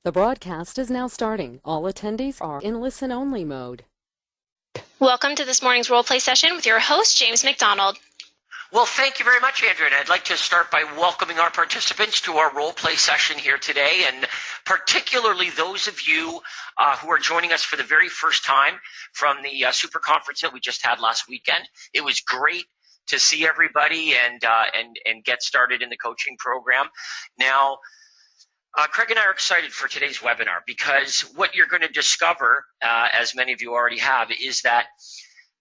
The broadcast is now starting. All attendees are in listen-only mode. Welcome to this morning's role play session with your host, James McDonald. Well, thank you very much, Andrew, and I'd like to start by welcoming our participants to our role play session here today, and particularly those of you who are joining us for the very first time from the super conference that we just had last weekend. It was great to see everybody and get started in the coaching program. Now, Craig and I are excited for today's webinar because what you're going to discover, as many of you already have, is that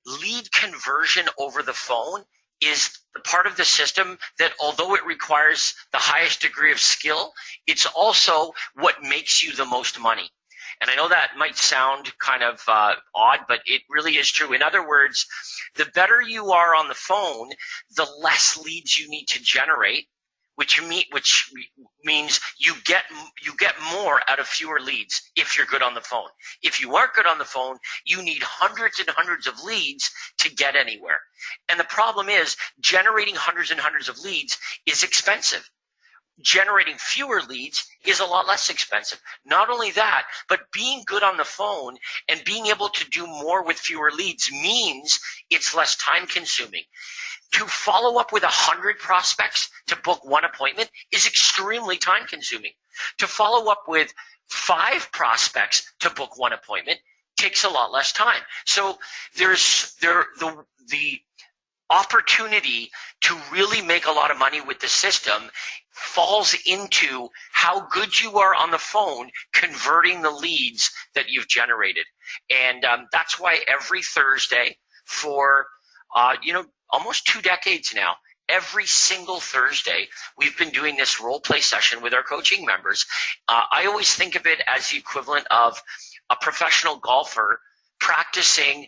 lead conversion over the phone is the part of the system that, although it requires the highest degree of skill, it's also what makes you the most money. And I know that might sound kind of odd, but it really is true. In other words, the better you are on the phone, the less leads you need to generate, which means you get more out of fewer leads if you're good on the phone. If you aren't good on the phone, you need hundreds and hundreds of leads to get anywhere. And the problem is generating hundreds and hundreds of leads is expensive. Generating fewer leads is a lot less expensive. Not only that, but being good on the phone and being able to do more with fewer leads means it's less time consuming. To follow up with 100 prospects to book one appointment is extremely time consuming. To follow up with 5 prospects to book one appointment takes a lot less time. So there's the opportunity to really make a lot of money with the system falls into how good you are on the phone converting the leads that you've generated. And that's why every Thursday for almost 2 decades now, every single Thursday, we've been doing this role play session with our coaching members. I always think of it as the equivalent of a professional golfer practicing,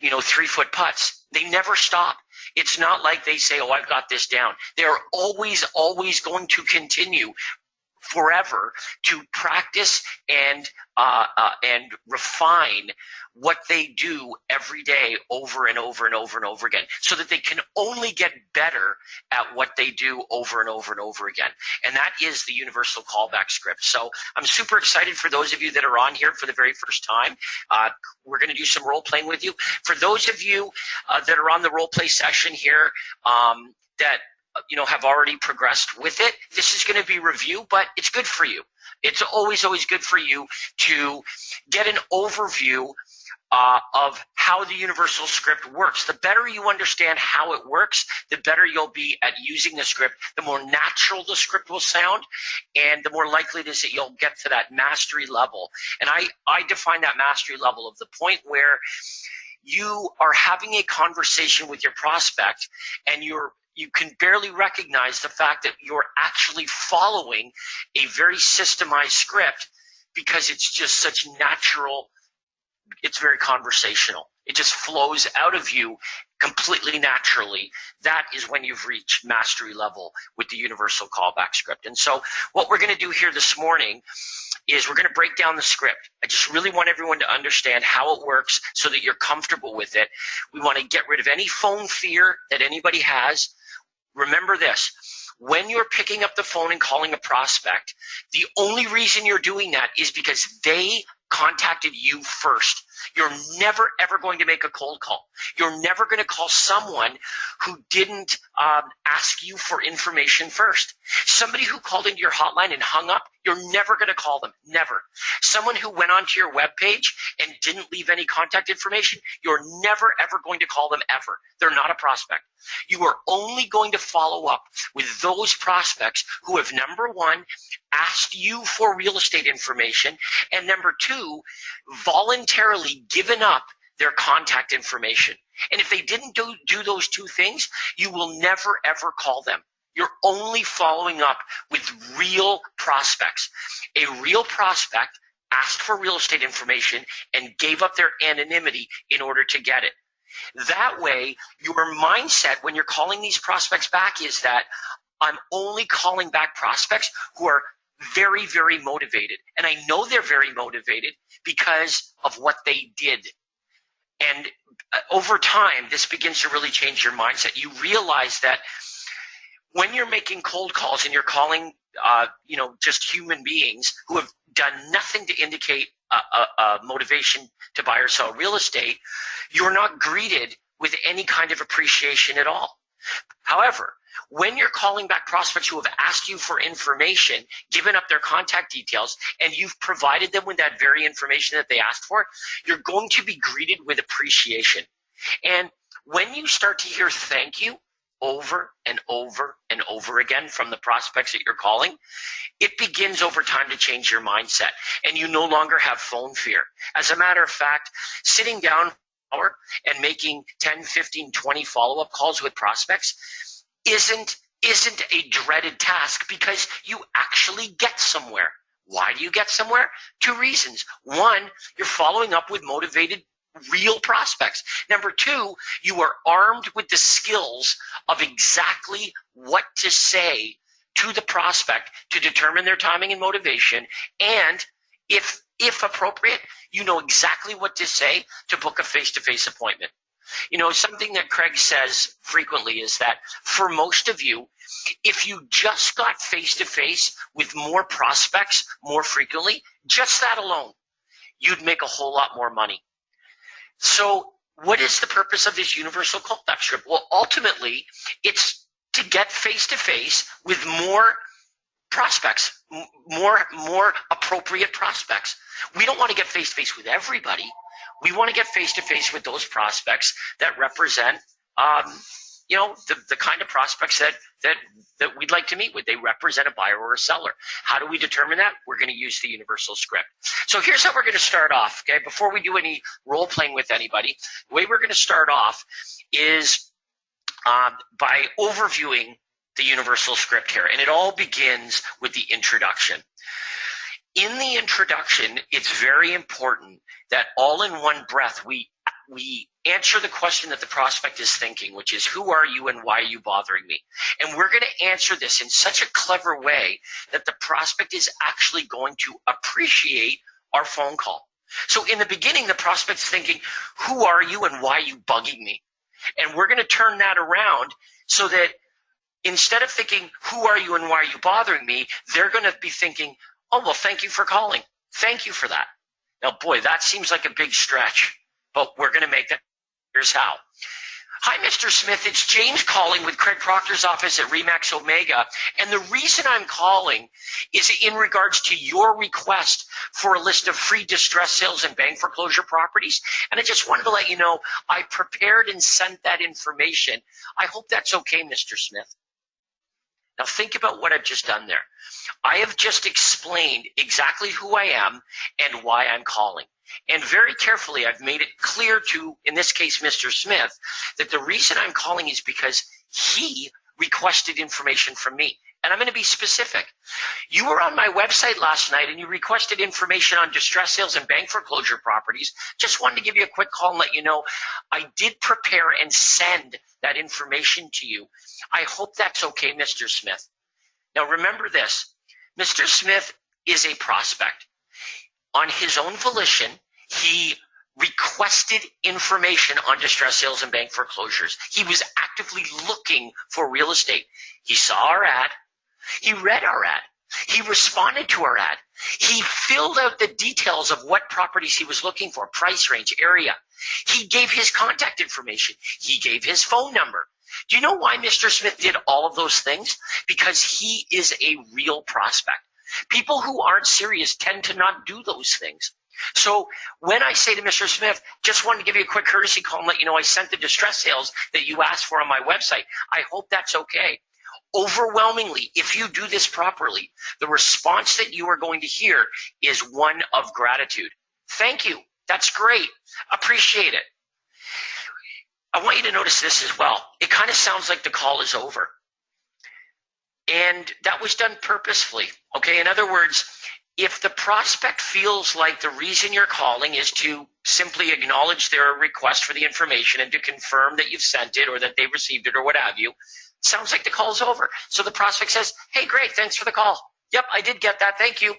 3-foot putts. They never stop. It's not like they say, oh, I've got this down. They're always going to continue forever to practice and refine what they do every day over and over and over and over again, so that they can only get better at what they do over and over and over again. And that is the universal callback script. So I'm super excited for those of you that are on here for the very first time. We're going to do some role playing with you. For those of you that are on the role play session here that have already progressed with it, this is going to be review, but it's good for you. It's always good for you to get an overview of how the universal script works. The better you understand how it works, the better you'll be at using the script, the more natural the script will sound, and the more likely it is that you'll get to that mastery level. And I define that mastery level of the point where you are having a conversation with your prospect and you can barely recognize the fact that you're actually following a very systemized script because it's just such natural. It's very conversational. It just flows out of you completely naturally. That is when you've reached mastery level with the universal callback script. And so what we're going to do here this morning is we're going to break down the script. I just really want everyone to understand how it works so that you're comfortable with it. We want to get rid of any phone fear that anybody has. Remember this. When you're picking up the phone and calling a prospect, the only reason you're doing that is because they contacted you first. You're never, ever going to make a cold call. You're never going to call someone who didn't ask you for information first. Somebody who called into your hotline and hung up, you're never going to call them. Never. Someone who went onto your webpage and didn't leave any contact information, you're never, ever going to call them ever. They're not a prospect. You are only going to follow up with those prospects who have, number one, asked you for real estate information, and number two, voluntarily given up their contact information. And if they didn't do those two things, you will never, ever call them. You're only following up with real prospects. A real prospect asked for real estate information and gave up their anonymity in order to get it. That way, your mindset when you're calling these prospects back is that I'm only calling back prospects who are very, very motivated. And I know they're very motivated because of what they did. And over time, this begins to really change your mindset. You realize that when you're making cold calls and you're calling, just human beings who have done nothing to indicate a motivation to buy or sell real estate, you're not greeted with any kind of appreciation at all. However, when you're calling back prospects who have asked you for information, given up their contact details, and you've provided them with that very information that they asked for, you're going to be greeted with appreciation. And when you start to hear thank you over and over and over again from the prospects that you're calling, it begins over time to change your mindset, and you no longer have phone fear. As a matter of fact, sitting down and making 10, 15, 20 follow-up calls with prospects isn't a dreaded task, because you actually get somewhere. Why do you get somewhere? 2 reasons. 1, you're following up with motivated real prospects. Number 2, you are armed with the skills of exactly what to say to the prospect to determine their timing and motivation. And if appropriate, you know exactly what to say to book a face-to-face appointment. Something that Craig says frequently is that for most of you, if you just got face-to-face with more prospects more frequently, just that alone, you'd make a whole lot more money. So what is the purpose of this universal callback script? Well, ultimately, it's to get face-to-face with more prospects, more appropriate prospects. We don't want to get face-to-face with everybody. We want to get face-to-face with those prospects that represent, the kind of prospects that we'd like to meet with. They represent a buyer or a seller. How do we determine that? We're going to use the universal script. So here's how we're going to start off, okay? Before we do any role-playing with anybody, the way we're going to start off is by overviewing the universal script here. And it all begins with the introduction. In the introduction, it's very important that all in one breath we answer the question that the prospect is thinking, which is, who are you and why are you bothering me? And we're going to answer this in such a clever way that the prospect is actually going to appreciate our phone call. So in the beginning, the prospect's thinking, who are you and why are you bugging me? And we're going to turn that around so that instead of thinking, who are you and why are you bothering me, they're going to be thinking, oh, well, thank you for calling. Thank you for that. Now, boy, that seems like a big stretch, but we're going to make that. Here's how. Hi, Mr. Smith. It's James calling with Craig Proctor's office at Remax Omega. And the reason I'm calling is in regards to your request for a list of free distress sales and bank foreclosure properties. And I just wanted to let you know I prepared and sent that information. I hope that's okay, Mr. Smith. Now think about what I've just done there. I have just explained exactly who I am and why I'm calling. And very carefully, I've made it clear to, in this case, Mr. Smith, that the reason I'm calling is because he requested information from me. And I'm going to be specific. You were on my website last night and you requested information on distress sales and bank foreclosure properties. Just wanted to give you a quick call and let you know I did prepare and send that information to you. I hope that's okay, Mr. Smith. Now remember this, Mr. Smith is a prospect. On his own volition, he requested information on distress sales and bank foreclosures. He was actively looking for real estate. He saw our ad. He read our ad. He responded to our ad. He filled out the details of what properties he was looking for, price range, area. He gave his contact information. He gave his phone number. Do you know why Mr. Smith did all of those things? Because he is a real prospect. People who aren't serious tend to not do those things. So when I say to Mr. Smith, just wanted to give you a quick courtesy call and let you know I sent the distress sales that you asked for on my website, I hope that's okay. Overwhelmingly, if you do this properly, the response that you are going to hear is one of gratitude. Thank you. That's great. Appreciate it. I want you to notice this as well. It kind of sounds like the call is over. And that was done purposefully. Okay. In other words, if the prospect feels like the reason you're calling is to simply acknowledge their request for the information and to confirm that you've sent it or that they received it or what have you, sounds like the call's over. So the prospect says, hey, great, thanks for the call. Yep, I did get that. Thank you.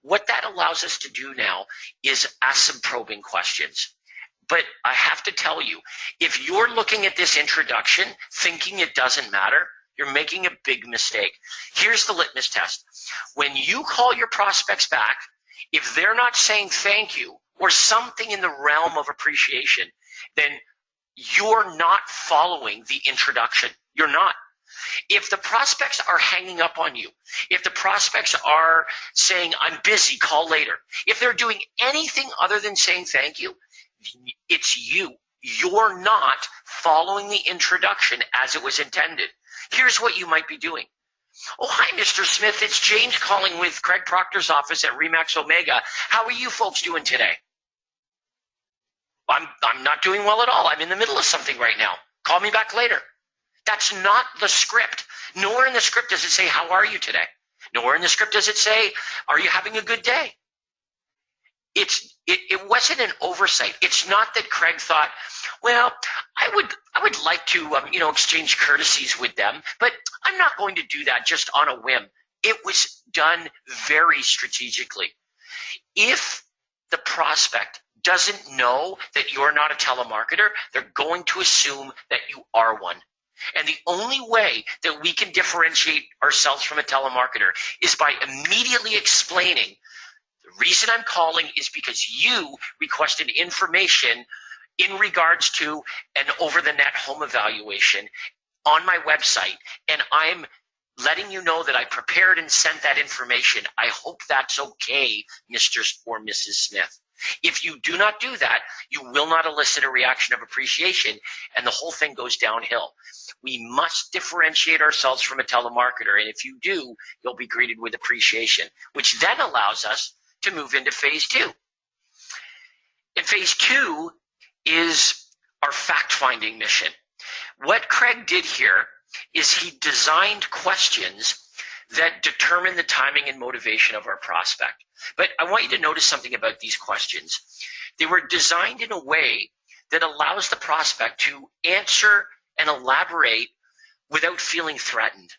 What that allows us to do now is ask some probing questions. But I have to tell you, if you're looking at this introduction thinking it doesn't matter, You're making a big mistake. Here's the litmus test. When you call your prospects back, if they're not saying thank you or something in the realm of appreciation, then you're not following the introduction. You're not. If the prospects are hanging up on you, if the prospects are saying, I'm busy, call later, if they're doing anything other than saying thank you, it's you. You're not following the introduction as it was intended. Here's what you might be doing. Oh, hi, Mr. Smith. It's James calling with Craig Proctor's office at Remax Omega. How are you folks doing today? I'm not doing well at all. I'm in the middle of something right now. Call me back later. That's not the script. Nowhere in the script does it say, how are you today? Nowhere in the script does it say, are you having a good day? It wasn't an oversight. It's not that Craig thought, well, I would like to exchange courtesies with them, but I'm not going to do that just on a whim. It was done very strategically. If the prospect doesn't know that you're not a telemarketer, they're going to assume that you are one. And the only way that we can differentiate ourselves from a telemarketer is by immediately explaining, the reason I'm calling is because you requested information in regards to an over-the-net home evaluation on my website, and I'm letting you know that I prepared and sent that information. I hope that's okay, Mr. or Mrs. Smith. If you do not do that, you will not elicit a reaction of appreciation, and the whole thing goes downhill. We must differentiate ourselves from a telemarketer, and if you do, you'll be greeted with appreciation, which then allows us to move into phase two. And phase two is our fact-finding mission. What Craig did here is he designed questions that determine the timing and motivation of our prospect. But I want you to notice something about these questions. They were designed in a way that allows the prospect to answer and elaborate without feeling threatened.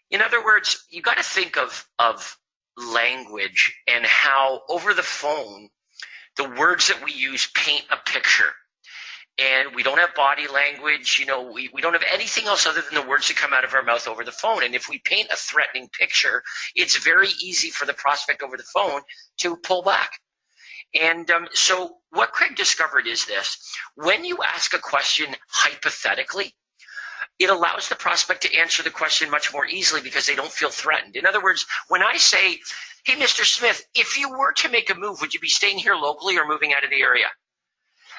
In other words, you got to think of language and how over the phone, the words that we use paint a picture. And we don't have body language, we don't have anything else other than the words that come out of our mouth over the phone. And if we paint a threatening picture, it's very easy for the prospect over the phone to pull back. And so what Craig discovered is this. When you ask a question hypothetically, it allows the prospect to answer the question much more easily because they don't feel threatened. In other words, when I say, hey, Mr. Smith, if you were to make a move, would you be staying here locally or moving out of the area?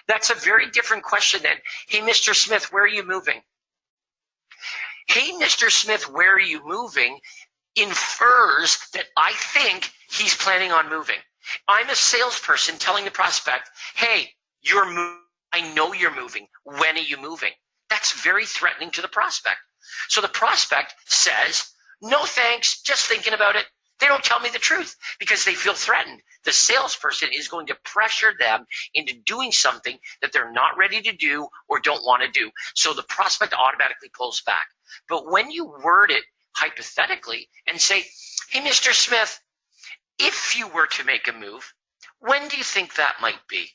That's a very different question than, hey, Mr. Smith, where are you moving? Hey, Mr. Smith, where are you moving infers that I think he's planning on moving. I'm a salesperson telling the prospect, hey, you're moving. I know you're moving. When are you moving? That's very threatening to the prospect. So the prospect says, no thanks, just thinking about it. They don't tell me the truth because they feel threatened. The salesperson is going to pressure them into doing something that they're not ready to do or don't want to do. So the prospect automatically pulls back. But when you word it hypothetically and say, hey, Mr. Smith, if you were to make a move, when do you think that might be?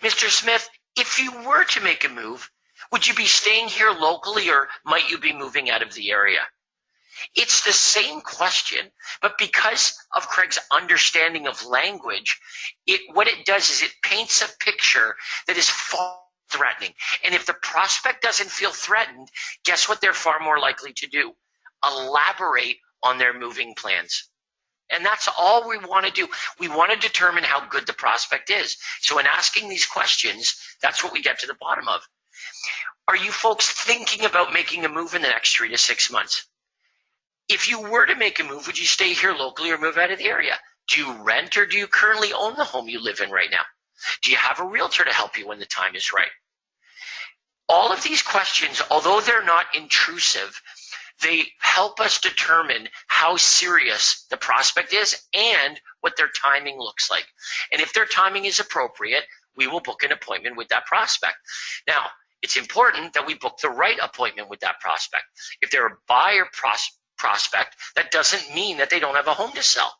Mr. Smith, if you were to make a move, would you be staying here locally or might you be moving out of the area? It's the same question, but because of Craig's understanding of language, what it does is it paints a picture that is far threatening. And if the prospect doesn't feel threatened, guess what they're far more likely to do? Elaborate on their moving plans. And that's all we want to do. We want to determine how good the prospect is. So in asking these questions, that's what we get to the bottom of. Are you folks thinking about making a move in the next 3 to 6 months? If you were to make a move, would you stay here locally or move out of the area? Do you rent or do you currently own the home you live in right now? Do you have a realtor to help you when the time is right? All of these questions, although they're not intrusive, they help us determine how serious the prospect is and what their timing looks like. And if their timing is appropriate, we will book an appointment with that prospect. Now, it's important that we book the right appointment with that prospect. If they're a buyer prospect, that doesn't mean that they don't have a home to sell.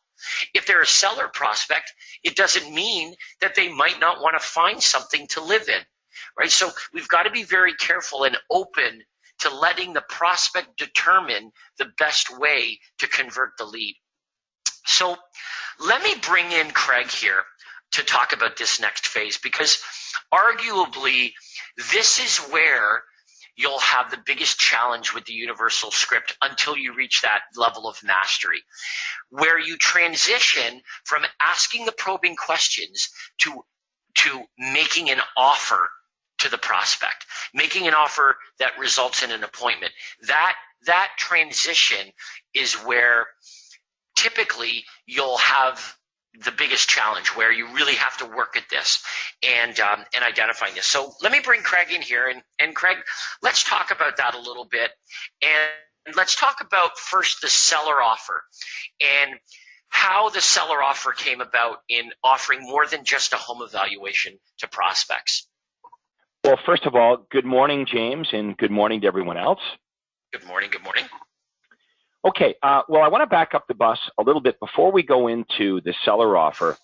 If they're a seller prospect, it doesn't mean that they might not want to find something to live in, right? So we've got to be very careful and open to letting the prospect determine the best way to convert the lead. So let me bring in Craig here to talk about this next phase, because arguably this is where you'll have the biggest challenge with the universal script until you reach that level of mastery, where you transition from asking the probing questions to making an offer to the prospect, making an offer that results in an appointment. That transition is where typically you'll have the biggest challenge, where you really have to work at this and identifying this. So let me bring Craig in here, and Craig, let's talk about that a little bit, and let's talk about first the seller offer and how the seller offer came about in offering more than just a home evaluation to prospects. Well, first of all, good morning, James, and good morning to everyone else. Good morning. Good morning. Okay, well, I want to back up the bus a little bit before we go into the seller offer.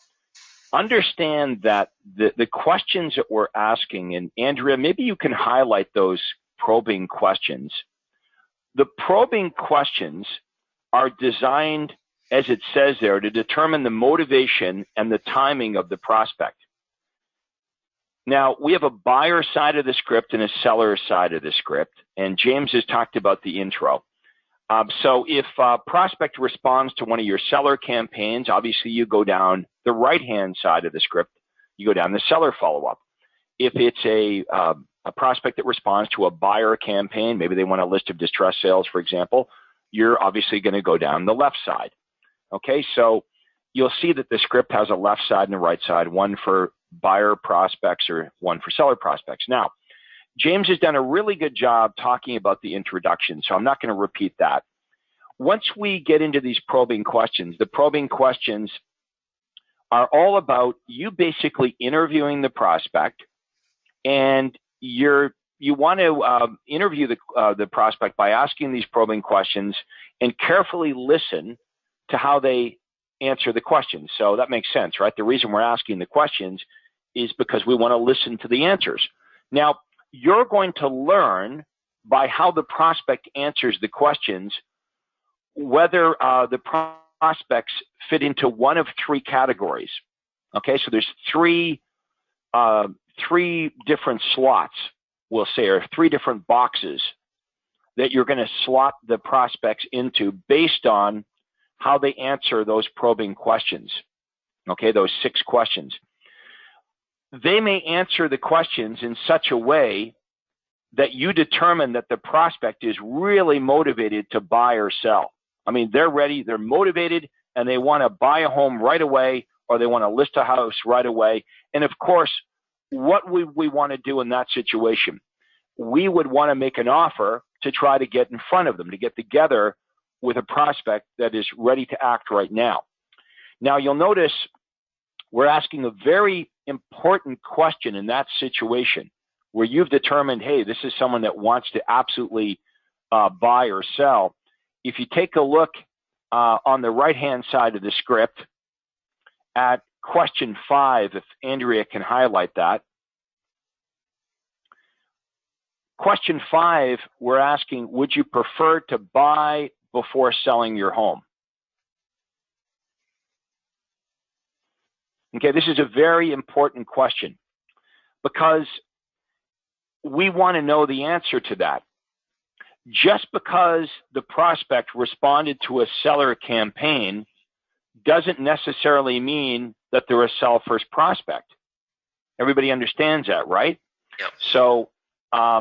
Understand that the questions that we're asking, and Andrea, maybe you can highlight those probing questions. The probing questions are designed, as it says there, to determine the motivation and the timing of the prospect. Now, we have a buyer side of the script and a seller side of the script, and James has talked about the intro. So if a prospect responds to one of your seller campaigns, obviously you go down the right-hand side of the script, you go down the seller follow-up. If it's a prospect that responds to a buyer campaign, maybe they want a list of distressed sales, for example, you're obviously going to go down the left side. Okay, so you'll see that the script has a left side and a right side, one for buyer prospects or one for seller prospects. Now, James has done a really good job talking about the introduction, so I'm not going to repeat that. Once we get into these probing questions, the probing questions are all about you basically interviewing the prospect, and you want to interview the prospect by asking these probing questions and carefully listen to how they answer the questions. So that makes sense, right? The reason we're asking the questions is because we want to listen to the answers. Now, you're going to learn by how the prospect answers the questions whether the prospects fit into one of three categories. Okay, so there's three different slots, we'll say, or three different boxes that you're going to slot the prospects into based on how they answer those probing questions. Okay, those 6 questions. They may answer the questions in such a way that you determine that the prospect is really motivated to buy or sell. I mean, they're ready, they're motivated, and they want to buy a home right away, or they want to list a house right away. And of course, what would we want to do in that situation? We would want to make an offer to try to get in front of them, to get together with a prospect that is ready to act right now. Now, you'll notice we're asking a very important question in that situation where you've determined, hey, this is someone that wants to absolutely buy or sell. If you take a look on the right-hand side of the script at question 5, if Andrea can highlight that. Question 5, we're asking, would you prefer to buy before selling your home? Okay, this is a very important question because we want to know the answer to that. Just because the prospect responded to a seller campaign doesn't necessarily mean that they're a sell first prospect. Everybody understands that, right? Yep. So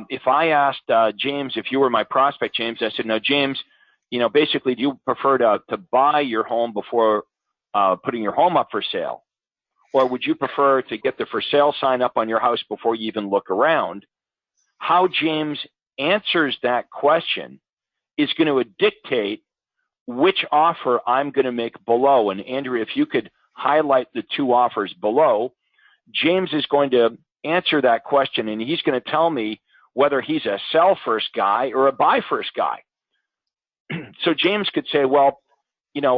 if I asked James, if you were my prospect, James, I said, no, James, basically, do you prefer to buy your home before putting your home up for sale? Or would you prefer to get the for sale sign up on your house before you even look around? How James answers that question is going to dictate which offer I'm going to make below. And Andrea, if you could highlight the 2 offers below, James is going to answer that question, and he's going to tell me whether he's a sell first guy or a buy first guy. So James could say, well,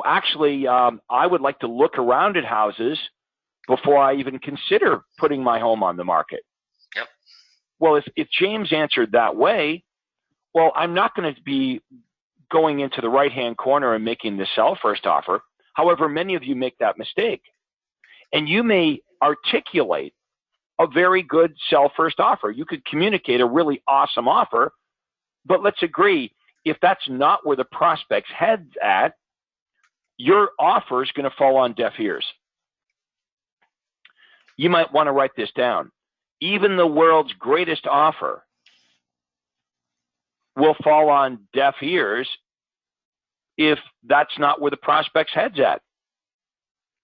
actually, I would like to look around at houses before I even consider putting my home on the market. Yep. Well, if James answered that way, well, I'm not going to be going into the right-hand corner and making the sell first offer. However, many of you make that mistake. And you may articulate a very good sell first offer. You could communicate a really awesome offer, but let's agree, if that's not where the prospect's head's at, your offer is going to fall on deaf ears. You might want to write this down. Even the world's greatest offer will fall on deaf ears if that's not where the prospect's head's at.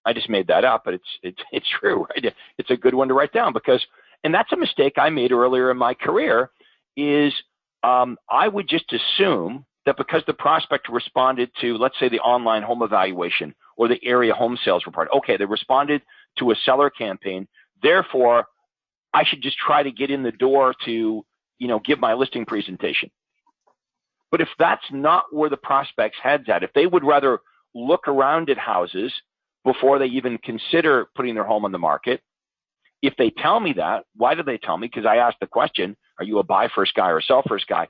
I just made that up, but it's true, right? It's a good one to write down because, and that's a mistake I made earlier in my career, is I would just assume that because the prospect responded to, let's say, the online home evaluation or the area home sales report, okay, they responded to a seller campaign, therefore I should just try to get in the door to, give my listing presentation. But if that's not where the prospect's head's at, if they would rather look around at houses before they even consider putting their home on the market, if they tell me that, why do they tell me? Because I asked the question, are you a buy first guy or a sell first guy?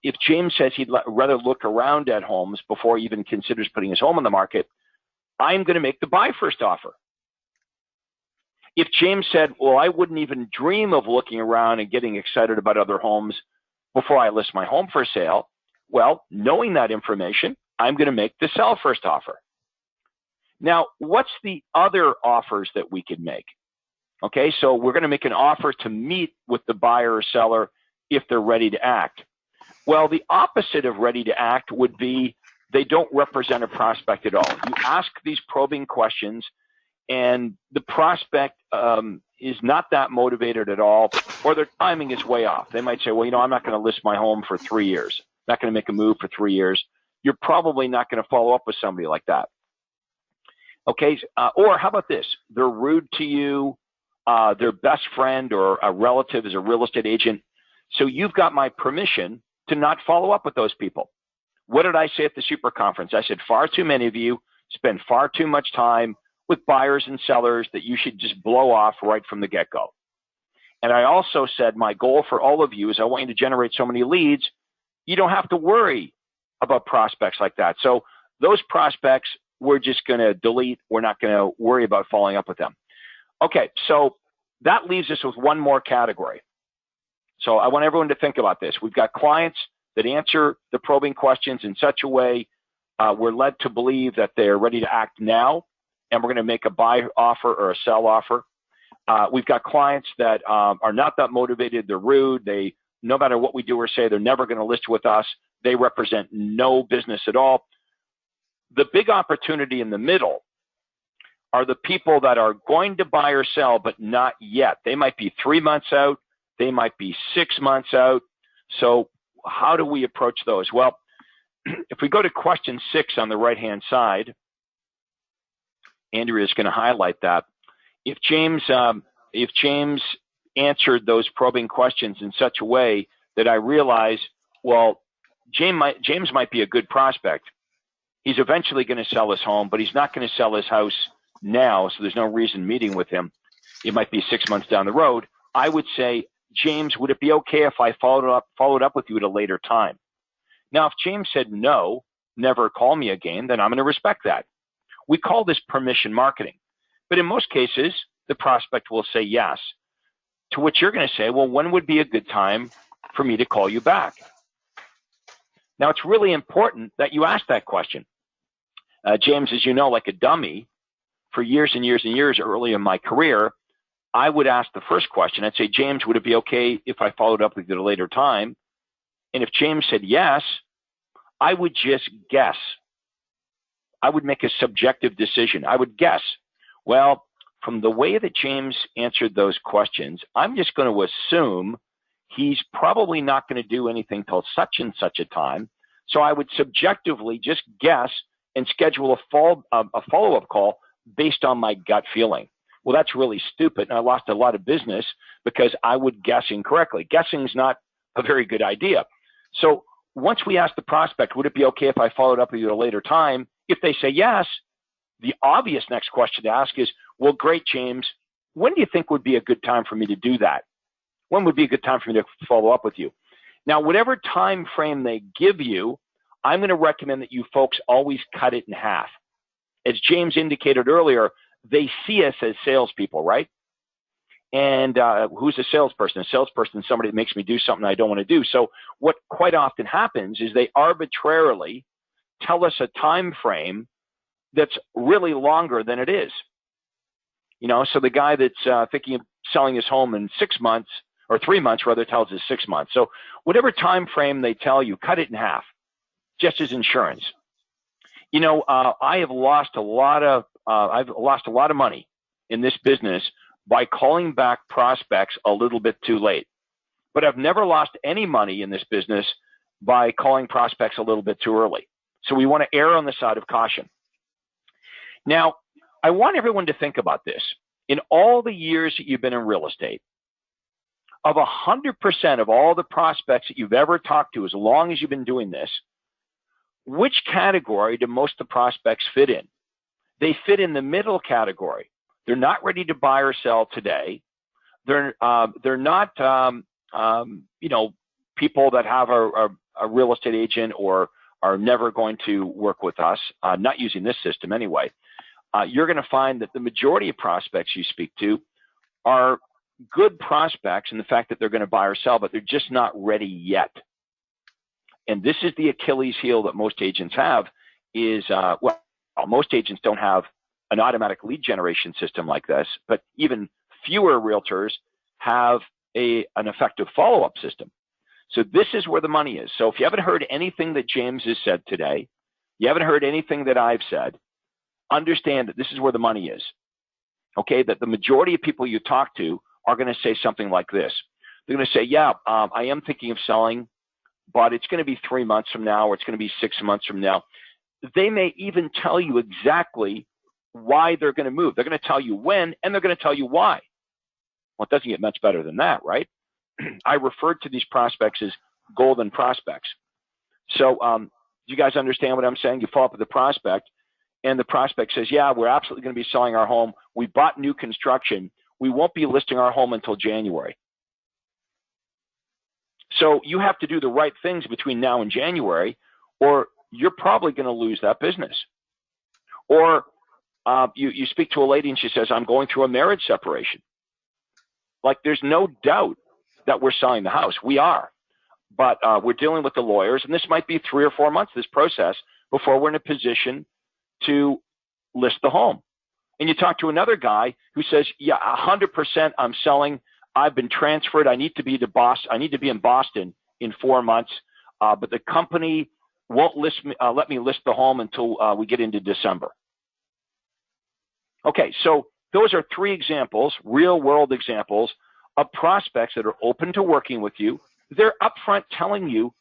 If James says he'd rather look around at homes before he even considers putting his home on the market, I'm going to make the buy first offer. If James said, well, I wouldn't even dream of looking around and getting excited about other homes before I list my home for sale, well, knowing that information, I'm going to make the sell first offer. Now, what's the other offers that we could make? Okay, so we're going to make an offer to meet with the buyer or seller if they're ready to act. Well, the opposite of ready to act would be they don't represent a prospect at all. You ask these probing questions and the prospect is not that motivated at all, or their timing is way off. They might say, well, I'm not going to list my home for 3 years. I'm not going to make a move for 3 years. You're probably not going to follow up with somebody like that. Okay, or how about this? They're rude to you. Their best friend or a relative is a real estate agent. So you've got my permission to not follow up with those people. What did I say at the super conference? I said, far too many of you spend far too much time with buyers and sellers that you should just blow off right from the get-go. And I also said, my goal for all of you is I want you to generate so many leads, you don't have to worry about prospects like that. So those prospects, we're just going to delete. We're not going to worry about following up with them. Okay, so that leaves us with one more category. So I want everyone to think about this. We've got clients that answer the probing questions in such a way we're led to believe that they're ready to act now, and we're going to make a buy offer or a sell offer. We've got clients that are not that motivated. They're rude. No matter what we do or say, they're never going to list with us. They represent no business at all. The big opportunity in the middle are the people that are going to buy or sell, but not yet. They might be 3 months out. They might be 6 months out. So how do we approach those? Well, if we go to question 6 on the right-hand side, Andrea is going to highlight that. If James answered those probing questions in such a way that I realize, well, James might be a good prospect. He's eventually going to sell his home, but he's not going to sell his house now, so there's no reason meeting with him. It might be 6 months down the road. I would say, James, would it be okay if I followed up with you at a later time? Now, if James said no, never call me again, then I'm going to respect that. We call this permission marketing. But in most cases, the prospect will say yes, to which you're going to say, well, when would be a good time for me to call you back? Now, it's really important that you ask that question. James, as you know, like a dummy, for years and years and years early in my career, I would ask the first question. I'd say, James, would it be okay if I followed up with you at a later time? And if James said yes, I would just guess. I would make a subjective decision. I would guess, well, from the way that James answered those questions, I'm just going to assume he's probably not going to do anything till such and such a time. So I would subjectively just guess and schedule a follow-up call based on my gut feeling. Well, that's really stupid, and I lost a lot of business because I would guess incorrectly. Guessing is not a very good idea. So once we ask the prospect, would it be okay if I followed up with you at a later time? If they say yes, the obvious next question to ask is, well, great, James, when do you think would be a good time for me to do that? When would be a good time for me to follow up with you? Now, whatever time frame they give you, I'm going to recommend that you folks always cut it in half. As James indicated earlier, they see us as salespeople, right? And who's a salesperson? A salesperson is somebody that makes me do something I don't want to do. So what quite often happens is they arbitrarily tell us a time frame that's really longer than it is. You know, so the guy that's thinking of selling his home in 6 months, or 3 months rather, tells us 6 months. So whatever time frame they tell you, cut it in half, just as insurance. You know, I've lost a lot of money in this business by calling back prospects a little bit too late. But I've never lost any money in this business by calling prospects a little bit too early. So we want to err on the side of caution. Now, I want everyone to think about this. In all the years that you've been in real estate, of 100% of all the prospects that you've ever talked to, as long as you've been doing this, which category do most of the prospects fit in? They fit in the middle category. They're not ready to buy or sell today. They're not, you know, people that have a real estate agent or are never going to work with us, not using this system anyway. You're going to find that the majority of prospects you speak to are good prospects in the fact that they're going to buy or sell, but they're just not ready yet. And this is the Achilles heel that most agents have is, well, most agents don't have an automatic lead generation system like this, but even fewer realtors have an effective follow-up system. So this is where the money is. So if you haven't heard anything that James has said today, you haven't heard anything that I've said, understand that this is where the money is. Okay, that the majority of people you talk to are going to say something like this. They're going to say, yeah, I am thinking of selling, but it's going to be 3 months from now, or it's going to be 6 months from now. They may even tell you exactly why they're going to move. They're going to tell you when, and they're going to tell you why. Well, it doesn't get much better than that, right? I referred to these prospects as golden prospects. So do you guys understand what I'm saying? You follow up with the prospect, and the prospect says, yeah, we're absolutely going to be selling our home. We bought new construction. We won't be listing our home until January. So you have to do the right things between now and January, or you're probably going to lose that business. Or you speak to a lady and she says, I'm going through a marriage separation. Like, there's no doubt that we're selling the house. We are. But we're dealing with the lawyers, and this might be 3 or 4 months, this process, before we're in a position to list the home. And you talk to another guy who says, yeah, 100% I'm selling. I've been transferred. I need to be in Boston in 4 months, but the company won't let me list the home until we get into December. Okay, so those are 3 examples, real-world examples of prospects that are open to working with you. They're upfront telling you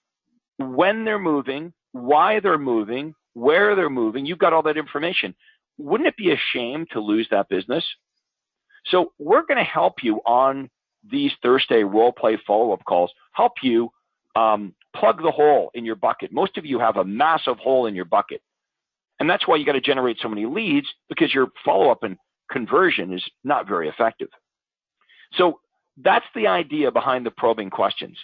when they're moving, why they're moving, where they're moving. You've got all that information. Wouldn't it be a shame to lose that business? So we're going to help you on these Thursday role play follow-up calls, help you plug the hole in your bucket. Most of you have a massive hole in your bucket. And that's why you got to generate so many leads, because your follow-up and conversion is not very effective. So that's the idea behind the probing questions.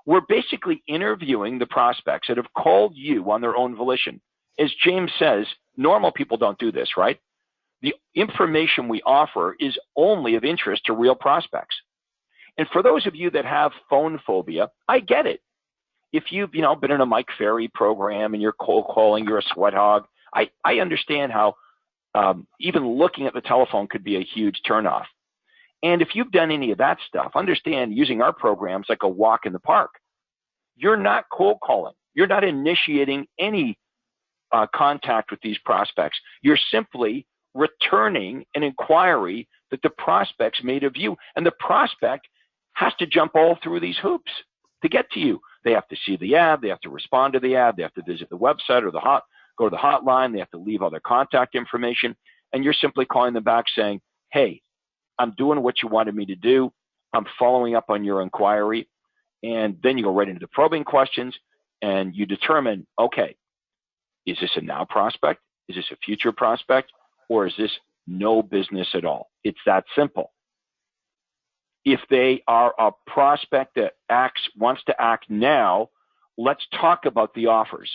We're basically interviewing the prospects that have called you on their own volition. As James says, normal people don't do this, right? The information we offer is only of interest to real prospects. And for those of you that have phone phobia, I get it. If you've been in a Mike Ferry program and you're cold calling, you're a sweat hog, I understand how even looking at the telephone could be a huge turnoff. And if you've done any of that stuff, understand using our programs like a walk in the park. You're not cold calling. You're not initiating any contact with these prospects. You're simply returning an inquiry that the prospects made of you. And the prospect has to jump all through these hoops to get to you. They have to see the ad. They have to respond to the ad. They have to visit the website or go to the hotline. They have to leave all their contact information. And you're simply calling them back saying, hey, I'm doing what you wanted me to do. I'm following up on your inquiry. And then you go right into the probing questions and you determine, okay, is this a now prospect? Is this a future prospect? Or is this no business at all? It's that simple. If they are a prospect that wants to act now, let's talk about the offers.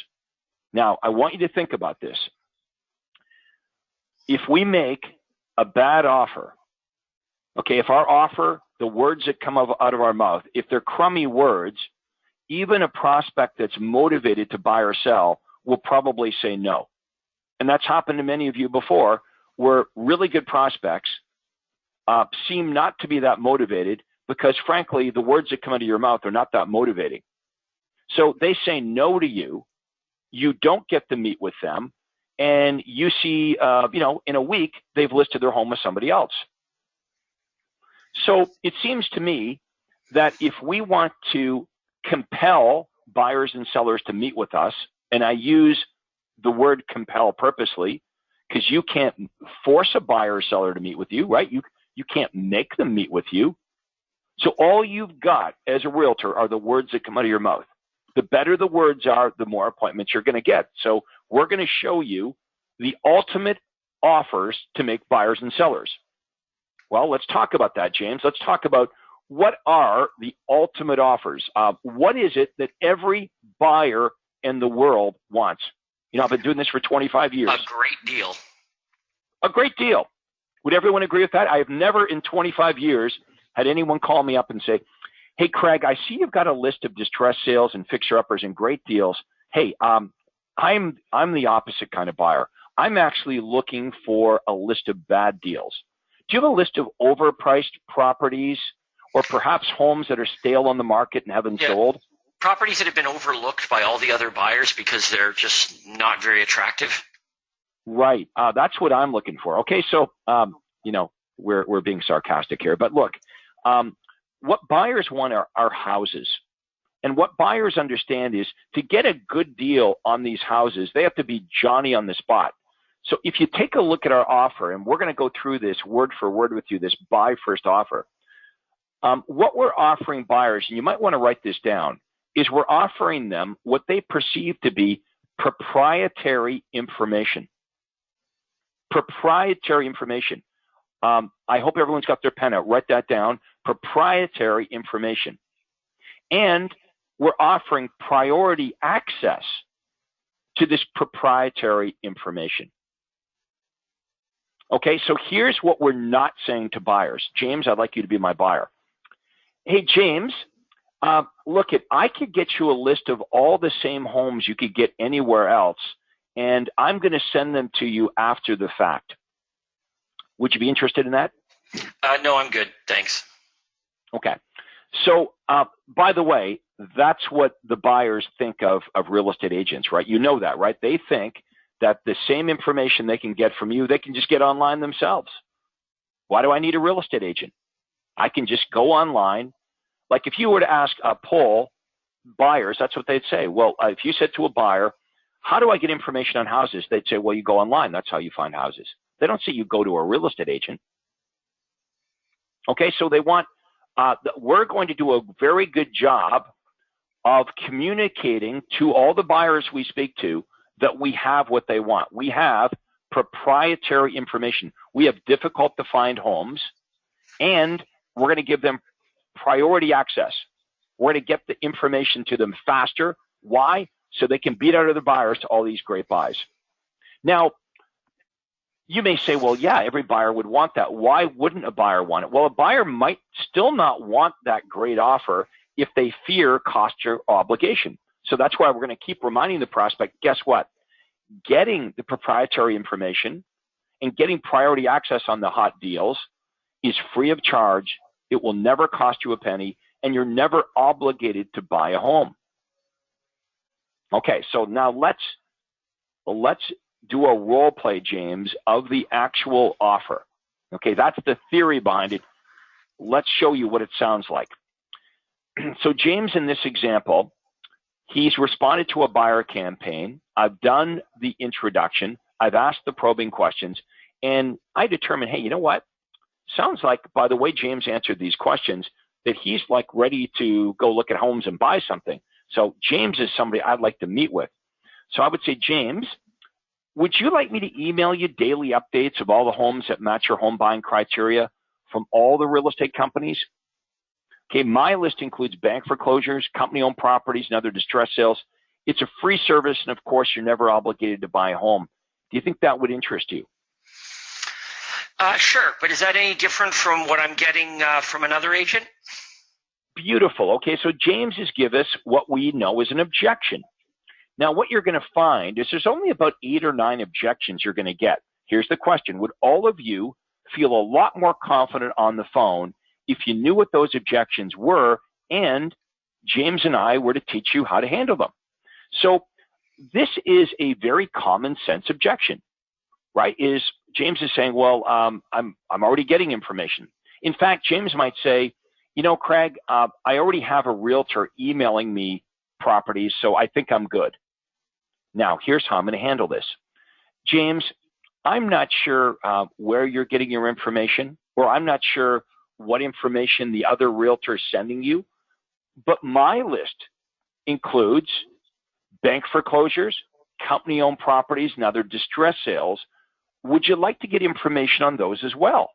Now, I want you to think about this. If we make a bad offer, okay, if our offer, the words that come out of our mouth, if they're crummy words, even a prospect that's motivated to buy or sell will probably say no. And that's happened to many of you before, where really good prospects seem not to be that motivated because, frankly, the words that come out of your mouth are not that motivating. So they say no to you. You don't get to meet with them. And you see, in a week, they've listed their home with somebody else. So it seems to me that if we want to compel buyers and sellers to meet with us, and I use the word compel purposely because you can't force a buyer or seller to meet with you, right? You can't make them meet with you. So all you've got as a realtor are the words that come out of your mouth. The better the words are, the more appointments you're going to get. So we're going to show you the ultimate offers to make buyers and sellers. Well, let's talk about that, James. Let's talk about what are the ultimate offers. What is it that every buyer in the world wants? I've been doing this for 25 years. A great deal. A great deal. Would everyone agree with that? I have never in 25 years had anyone call me up and say, hey, Craig, I see you've got a list of distressed sales and fixer-uppers and great deals. Hey, I'm the opposite kind of buyer. I'm actually looking for a list of bad deals. Do you have a list of overpriced properties or perhaps homes that are stale on the market and haven't sold? Properties that have been overlooked by all the other buyers because they're just not very attractive. Right. That's what I'm looking for. Okay, so, we're being sarcastic here. But look, what buyers want are houses. And what buyers understand is to get a good deal on these houses, they have to be Johnny on the spot. So if you take a look at our offer, and we're going to go through this word for word with you, this buy first offer, what we're offering buyers, and you might want to write this down, is we're offering them what they perceive to be proprietary information. Proprietary information. I hope everyone's got their pen out. Write that down. Proprietary information. And we're offering priority access to this proprietary information. Okay, so here's what we're not saying to buyers. James, I'd like you to be my buyer. Hey, James, look, I could get you a list of all the same homes you could get anywhere else, and I'm going to send them to you after the fact. Would you be interested in that? No, I'm good. Thanks. Okay. So, by the way, that's what the buyers think of real estate agents, right? You know that, right? They think that the same information they can get from you, they can just get online themselves. Why do I need a real estate agent? I can just go online. Like if you were to ask a poll buyers, that's what they'd say. Well, if you said to a buyer, how do I get information on houses? They'd say, well, you go online. That's how you find houses. They don't say you go to a real estate agent. Okay, so they want, we're going to do a very good job of communicating to all the buyers we speak to that we have what they want. We have proprietary information. We have difficult to find homes, and we're going to give them priority access. We're going to get the information to them faster. Why? So they can beat out other buyers to all these great buys. Now, you may say, well, yeah, every buyer would want that. Why wouldn't a buyer want it? Well, a buyer might still not want that great offer if they fear cost or obligation. So that's why we're going to keep reminding the prospect, guess what? Getting the proprietary information and getting priority access on the hot deals is free of charge. It will never cost you a penny, and you're never obligated to buy a home. Okay, so now let's do a role play, James, of the actual offer. Okay, that's the theory behind it. Let's show you what it sounds like. So James, in this example, he's responded to a buyer campaign. I've done the introduction. I've asked the probing questions, and I determined, hey, you know what? Sounds like, by the way James answered these questions, that he's like ready to go look at homes and buy something. So James is somebody I'd like to meet with. So I would say, James, would you like me to email you daily updates of all the homes that match your home buying criteria from all the real estate companies? Okay, my list includes bank foreclosures, company-owned properties, and other distress sales. It's a free service, and of course, you're never obligated to buy a home. Do you think that would interest you? Sure, but is that any different from what I'm getting from another agent? Beautiful. Okay, so James has given us what we know is an objection. Now, what you're going to find is there's only about 8 or 9 objections you're going to get. Here's the question. Would all of you feel a lot more confident on the phone if you knew what those objections were and James and I were to teach you how to handle them? So this is a very common sense objection, right? James is saying, well, I'm already getting information. In fact, James might say, you know, Craig, I already have a realtor emailing me properties, so I think I'm good. Now, here's how I'm going to handle this. James, I'm not sure where you're getting your information, or I'm not sure what information the other realtor is sending you, but my list includes bank foreclosures, company-owned properties, and other distress sales. Would you like to get information on those as well?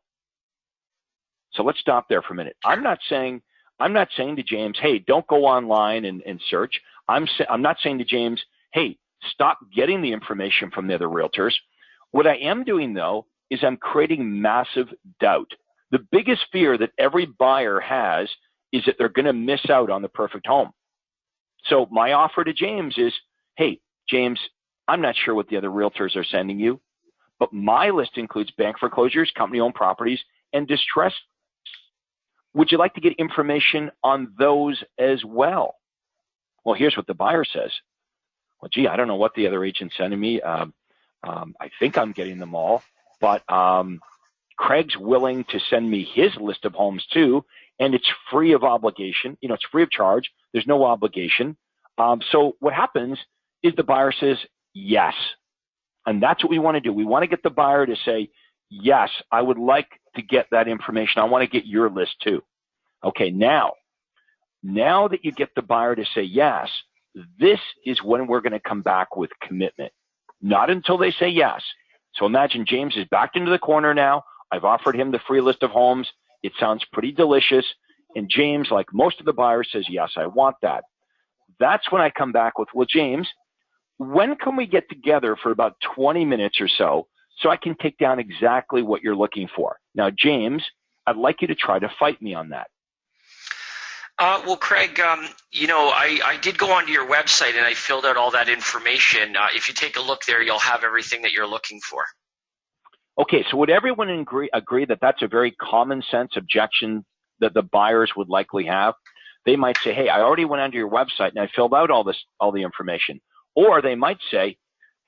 So let's stop there for a minute. I'm not saying to James, hey, don't go online and search. I'm not saying to James, hey, stop getting the information from the other realtors. What I am doing, though, is I'm creating massive doubt. The biggest fear that every buyer has is that they're going to miss out on the perfect home. So my offer to James is, hey, James, I'm not sure what the other realtors are sending you, but my list includes bank foreclosures, company-owned properties, and distress. Would you like to get information on those as well? Well, here's what the buyer says. Well, gee, I don't know what the other agent's sending me. I think I'm getting them all, but Craig's willing to send me his list of homes too, and it's free of obligation. You know, it's free of charge. There's no obligation. So what happens is the buyer says yes, and that's what we want to do. We want to get the buyer to say, yes, I would like to get that information. I want to get your list too. Okay, now that you get the buyer to say yes, this is when we're going to come back with commitment. Not until they say yes. So imagine James is backed into the corner now. I've offered him the free list of homes. It sounds pretty delicious. And James, like most of the buyers, says, yes, I want that. That's when I come back with, well, James, when can we get together for about 20 minutes or so I can take down exactly what you're looking for? Now, James, I'd like you to try to fight me on that. Well, Craig, you know, I did go onto your website and I filled out all that information. If you take a look there, you'll have everything that you're looking for. Okay, so would everyone agree that that's a very common sense objection that the buyers would likely have? They might say, hey, I already went onto your website and I filled out all the information. Or they might say,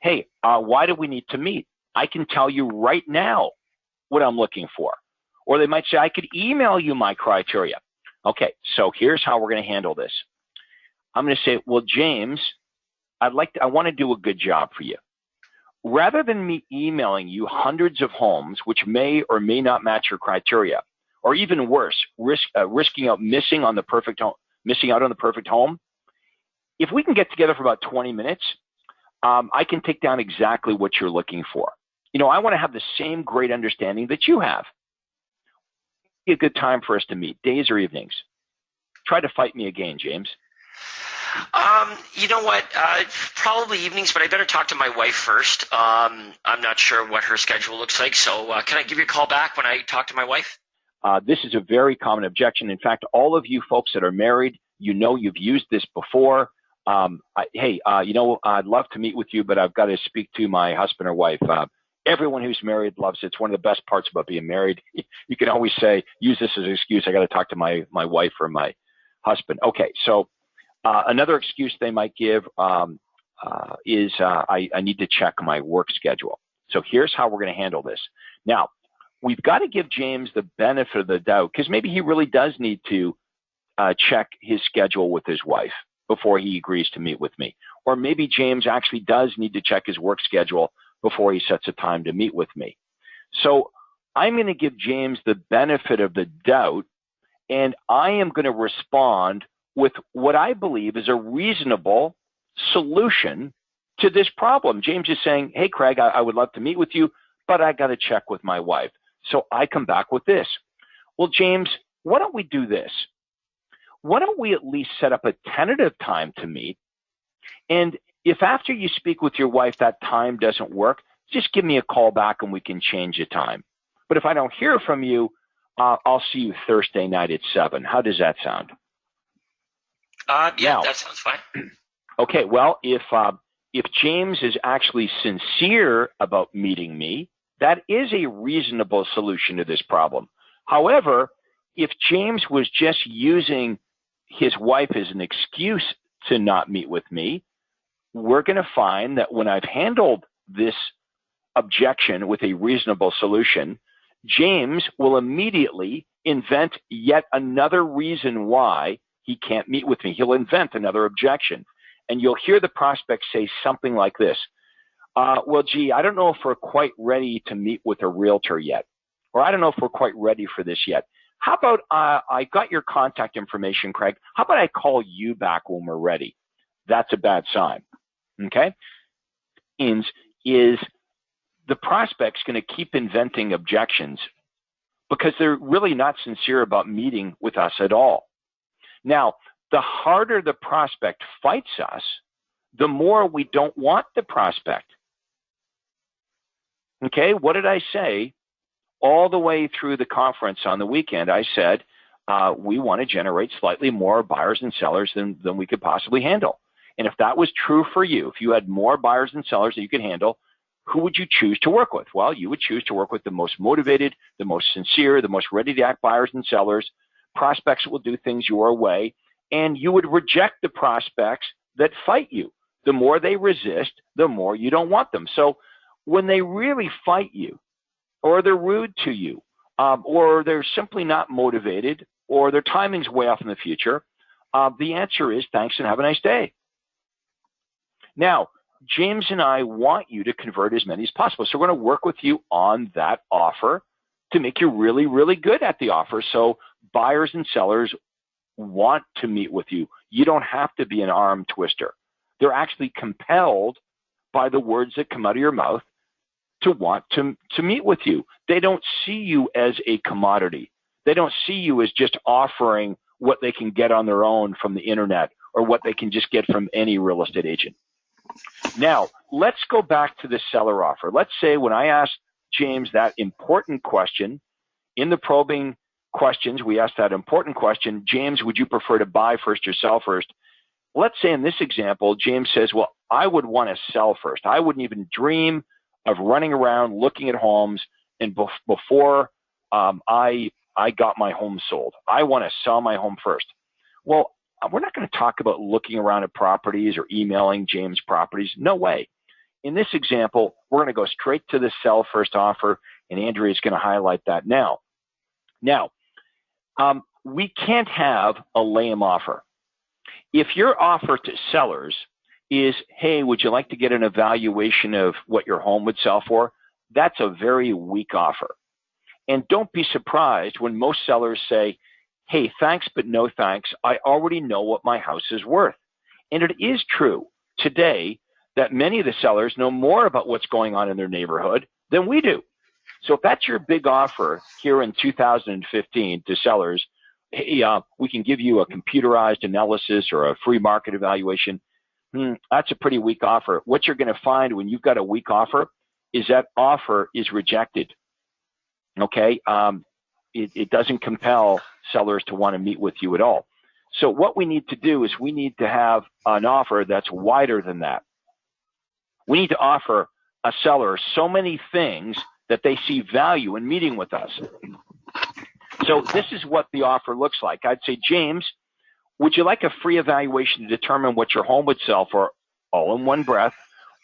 hey, why do we need to meet? I can tell you right now what I'm looking for. Or they might say, I could email you my criteria. Okay, so here's how we're going to handle this. I'm going to say, well, James, I want to do a good job for you. Rather than me emailing you hundreds of homes which may or may not match your criteria, or even worse, risking out missing out on the perfect home, if we can get together for about 20 minutes, I can take down exactly what you're looking for. You know, I want to have the same great understanding that you have. A good time for us to meet, days or evenings? Try to fight me again, James. You know what? Probably evenings, but I better talk to my wife first. I'm not sure what her schedule looks like, so can I give you a call back when I talk to my wife? This is a very common objection. In fact, all of you folks that are married, you know you've used this before. Hey, you know, I'd love to meet with you, but I've got to speak to my husband or wife. Everyone who's married loves it. It's one of the best parts about being married. You can always say, use this as an excuse. I got to talk to my wife or my husband. Okay, so another excuse they might give is I need to check my work schedule. So here's how we're going to handle this. Now, we've got to give James the benefit of the doubt because maybe he really does need to check his schedule with his wife before he agrees to meet with me. Or maybe James actually does need to check his work schedule before he sets a time to meet with me. So I'm going to give James the benefit of the doubt, and I am going to respond with what I believe is a reasonable solution to this problem. James is saying, hey, Craig, I would love to meet with you, but I got to check with my wife. So I come back with this. Well, James, why don't we do this? why don't we at least set up a tentative time to meet? And if after you speak with your wife that time doesn't work, just give me a call back and we can change the time. But if I don't hear from you, I'll see you Thursday night at 7. How does that sound? Yeah, that sounds fine. Okay, well, if James is actually sincere about meeting me, that is a reasonable solution to this problem. However, if James was just using his wife as an excuse to not meet with me, we're going to find that when I've handled this objection with a reasonable solution, James will immediately invent yet another reason why he can't meet with me. He'll invent another objection. And you'll hear the prospect say something like this. Well, gee, I don't know if we're quite ready to meet with a realtor yet. Or I don't know if we're quite ready for this yet. How about I got your contact information, Craig. How about I call you back when we're ready? That's a bad sign. Okay? Is the prospect's going to keep inventing objections because they're really not sincere about meeting with us at all. Now, the harder the prospect fights us, the more we don't want the prospect. Okay, what did I say? All the way through the conference on the weekend, I said, we want to generate slightly more buyers and sellers than we could possibly handle. And if that was true for you, if you had more buyers and sellers that you could handle, who would you choose to work with? Well, you would choose to work with the most motivated, the most sincere, the most ready to act buyers and sellers, prospects that will do things your way, and you would reject the prospects that fight you. The more they resist, the more you don't want them. So when they really fight you, or they're rude to you, or they're simply not motivated, or their timing's way off in the future, the answer is thanks and have a nice day. Now, James and I want you to convert as many as possible. So we're going to work with you on that offer to make you really, really good at the offer. So buyers and sellers want to meet with you. You don't have to be an arm twister. They're actually compelled by the words that come out of your mouth to want to meet with you. They don't see you as a commodity. They don't see you as just offering what they can get on their own from the internet or what they can just get from any real estate agent. Now, let's go back to the seller offer. Let's say when I asked James that important question, in the probing questions, we asked that important question, James, would you prefer to buy first or sell first? Let's say in this example, James says, well, I would want to sell first. I wouldn't even dream of running around looking at homes and before I got my home sold. I want to sell my home first. Well, we're not going to talk about looking around at properties or emailing James properties. No way. In this example, we're going to go straight to the sell first offer, and Andrea is going to highlight that now. Now, we can't have a lame offer. If your offer to sellers is, hey, would you like to get an evaluation of what your home would sell for? That's a very weak offer. And don't be surprised when most sellers say, hey, thanks, but no thanks. I already know what my house is worth. And it is true today that many of the sellers know more about what's going on in their neighborhood than we do. So if that's your big offer here in 2015 to sellers, hey, we can give you a computerized analysis or a free market evaluation. That's a pretty weak offer. What you're going to find when you've got a weak offer is that offer is rejected. Okay? It doesn't compel sellers to want to meet with you at all. So what we need to do is we need to have an offer that's wider than that. We need to offer a seller so many things that they see value in meeting with us. So this is what the offer looks like. I'd say, James, would you like a free evaluation to determine what your home would sell for all in one breath?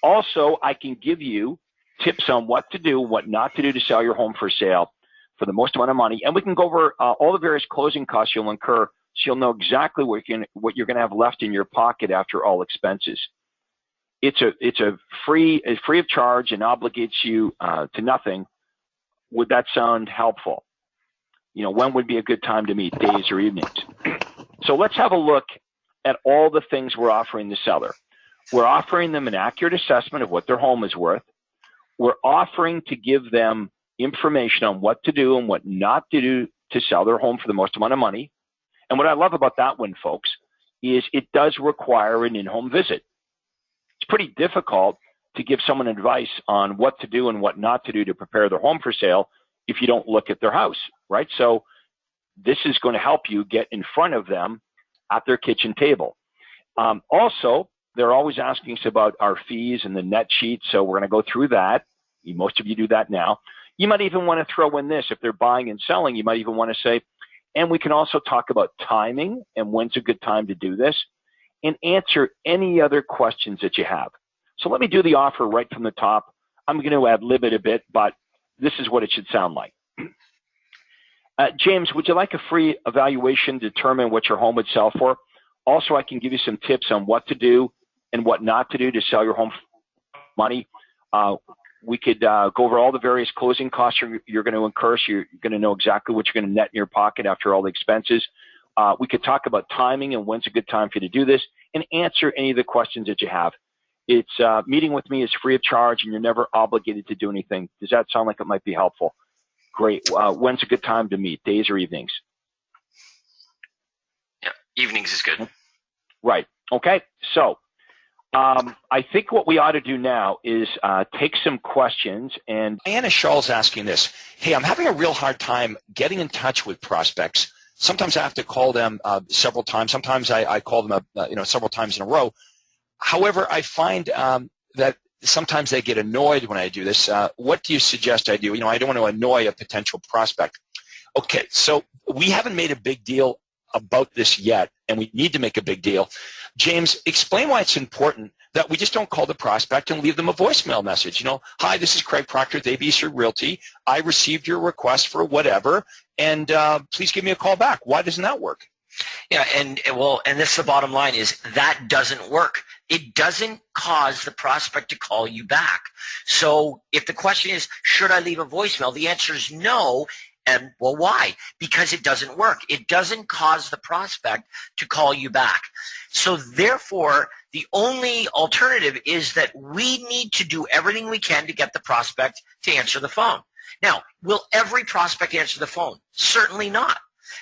Also, I can give you tips on what to do, what not to do to sell your home for sale for the most amount of money. And we can go over all the various closing costs you'll incur so you'll know exactly what you're going to have left in your pocket after all expenses. It's a free of charge and obligates you to nothing. Would that sound helpful? You know, when would be a good time to meet, days or evenings? So let's have a look at all the things we're offering the seller. We're offering them an accurate assessment of what their home is worth. We're offering to give them information on what to do and what not to do to sell their home for the most amount of money. And what I love about that one, folks, is it does require an in-home visit. It's pretty difficult to give someone advice on what to do and what not to do to prepare their home for sale if you don't look at their house, right? So this is going to help you get in front of them at their kitchen table. Also, they're always asking us about our fees and the net sheet, so we're going to go through that. Most of you do that now. You might even want to throw in this. If they're buying and selling, you might even want to say, and we can also talk about timing and when's a good time to do this, and answer any other questions that you have. So let me do the offer right from the top. I'm going to ad-lib it a bit, but this is what it should sound like. James, would you like a free evaluation to determine what your home would sell for? Also, I can give you some tips on what to do and what not to do to sell your home for money. We could go over all the various closing costs you're going to incur, so you're going to know exactly what you're going to net in your pocket after all the expenses. We could talk about timing and when's a good time for you to do this, and answer any of the questions that you have. It's meeting with me is free of charge, and you're never obligated to do anything. Does that sound like it might be helpful? Great. When's a good time to meet, days or evenings? Yeah, evenings is good. Right. Okay. So I think what we ought to do now is take some questions. And Anna Shaw's asking this. Hey, I'm having a real hard time getting in touch with prospects. Sometimes I have to call them several times. Sometimes I call them several times in a row. However, I find that sometimes they get annoyed when I do this. What do you suggest I do? I don't want to annoy a potential prospect. Okay, so we haven't made a big deal about this yet, and we need to make a big deal. James, explain why it's important that we just don't call the prospect and leave them a voicemail message. Hi, this is Craig Proctor with ABC Realty. I received your request for whatever, and please give me a call back. Why doesn't that work? Yeah, and this is the bottom line is that doesn't work. It doesn't cause the prospect to call you back. So if the question is, should I leave a voicemail? The answer is no. And well, why? Because it doesn't work. It doesn't cause the prospect to call you back. So therefore, the only alternative is that we need to do everything we can to get the prospect to answer the phone. Now, will every prospect answer the phone? Certainly not.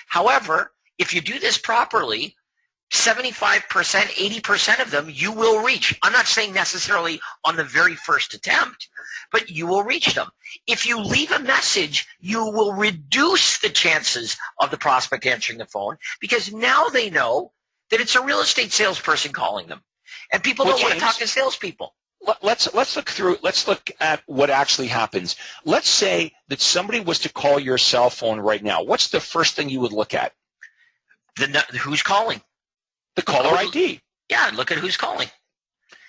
However, if you do this properly, 75%, 80% of them you will reach. I'm not saying necessarily on the very first attempt, but you will reach them. If you leave a message, you will reduce the chances of the prospect answering the phone because now they know that it's a real estate salesperson calling them. And people don't want to talk to salespeople. Let's look at what actually happens. Let's say that somebody was to call your cell phone right now. What's the first thing you would look at? Who's calling? The caller ID. Yeah, look at who's calling.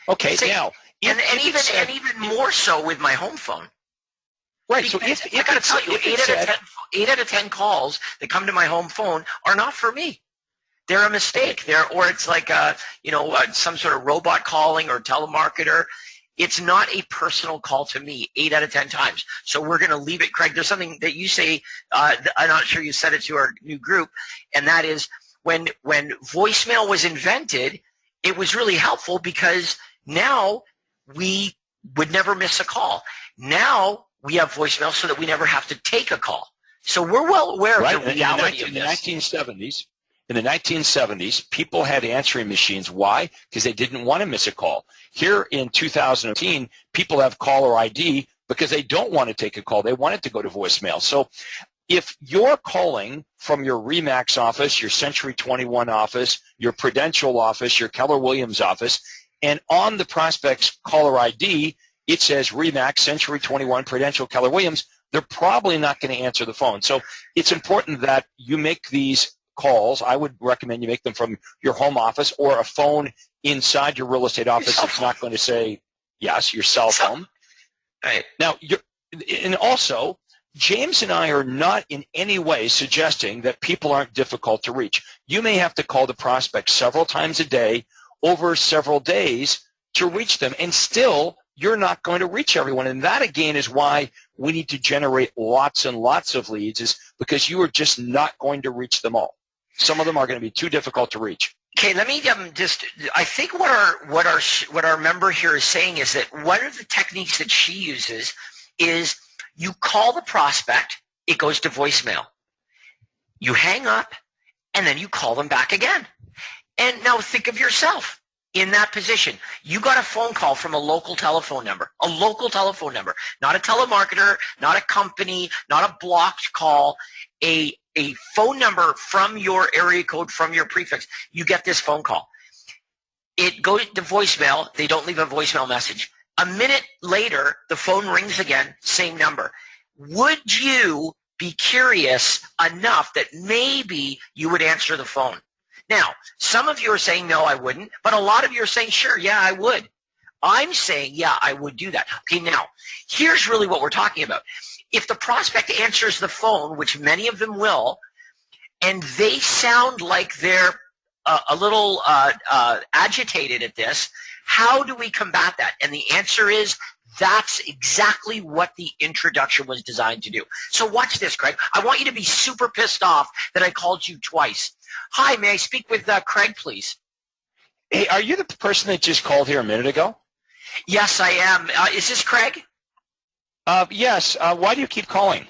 Okay, now. And even more so with my home phone. Right, Because so if I got to tell you, 8 out of 10 calls that come to my home phone are not for me. They're a mistake. Or it's like some sort of robot calling or telemarketer. It's not a personal call to me 8 out of 10 times. So we're going to leave it. Craig, there's something that you say, I'm not sure you said it to our new group, and that is when voicemail was invented, it was really helpful because now we would never miss a call. Now we have voicemail so that we never have to take a call. So we're well aware of the reality of this. In the 1970s, people had answering machines. Why? Because they didn't want to miss a call. Here in 2018, people have caller ID because they don't want to take a call. They want it to go to voicemail. So if you're calling from your RE/MAX office, your Century 21 office, your Prudential office, your Keller Williams office, and on the prospect's caller ID, it says RE/MAX, Century 21, Prudential, Keller Williams, they're probably not going to answer the phone. So it's important that you make these calls. I would recommend you make them from your home office or a phone inside your real estate office. It's not going to say, yes, your cell phone. Right. Now, and also, James and I are not in any way suggesting that people aren't difficult to reach. You may have to call the prospect several times a day over several days to reach them, and still you're not going to reach everyone. And that, again, is why we need to generate lots and lots of leads, is because you are just not going to reach them all. Some of them are going to be too difficult to reach. Okay, let me I think what our member here is saying is that one of the techniques that she uses is you call the prospect, it goes to voicemail. You hang up, and then you call them back again. And now think of yourself in that position. You got a phone call from a local telephone number, not a telemarketer, not a company, not a blocked call, a phone number from your area code, from your prefix. You get this phone call. It goes to voicemail. They don't leave a voicemail message. A minute later, the phone rings again, same number. Would you be curious enough that maybe you would answer the phone? Now, some of you are saying, no, I wouldn't, but a lot of you are saying, sure, yeah, I would. I'm saying, yeah, I would do that. Okay, now, here's really what we're talking about. If the prospect answers the phone, which many of them will, and they sound like they're a little agitated at this, how do we combat that? And the answer is, that's exactly what the introduction was designed to do. So watch this, Craig. I want you to be super pissed off that I called you twice. Hi, may I speak with Craig, please? Hey, are you the person that just called here a minute ago? Yes, I am. Is this Craig? Yes. Why do you keep calling?